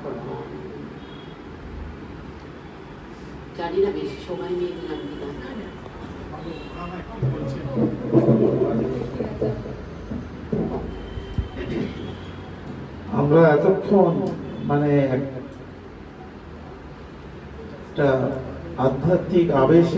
প্রণাম। জানি না বেশি সময় নিয়ে নিলাম কিনা। আমরা এতক্ষণ মানে একটা আধ্যাত্মিক আবেশে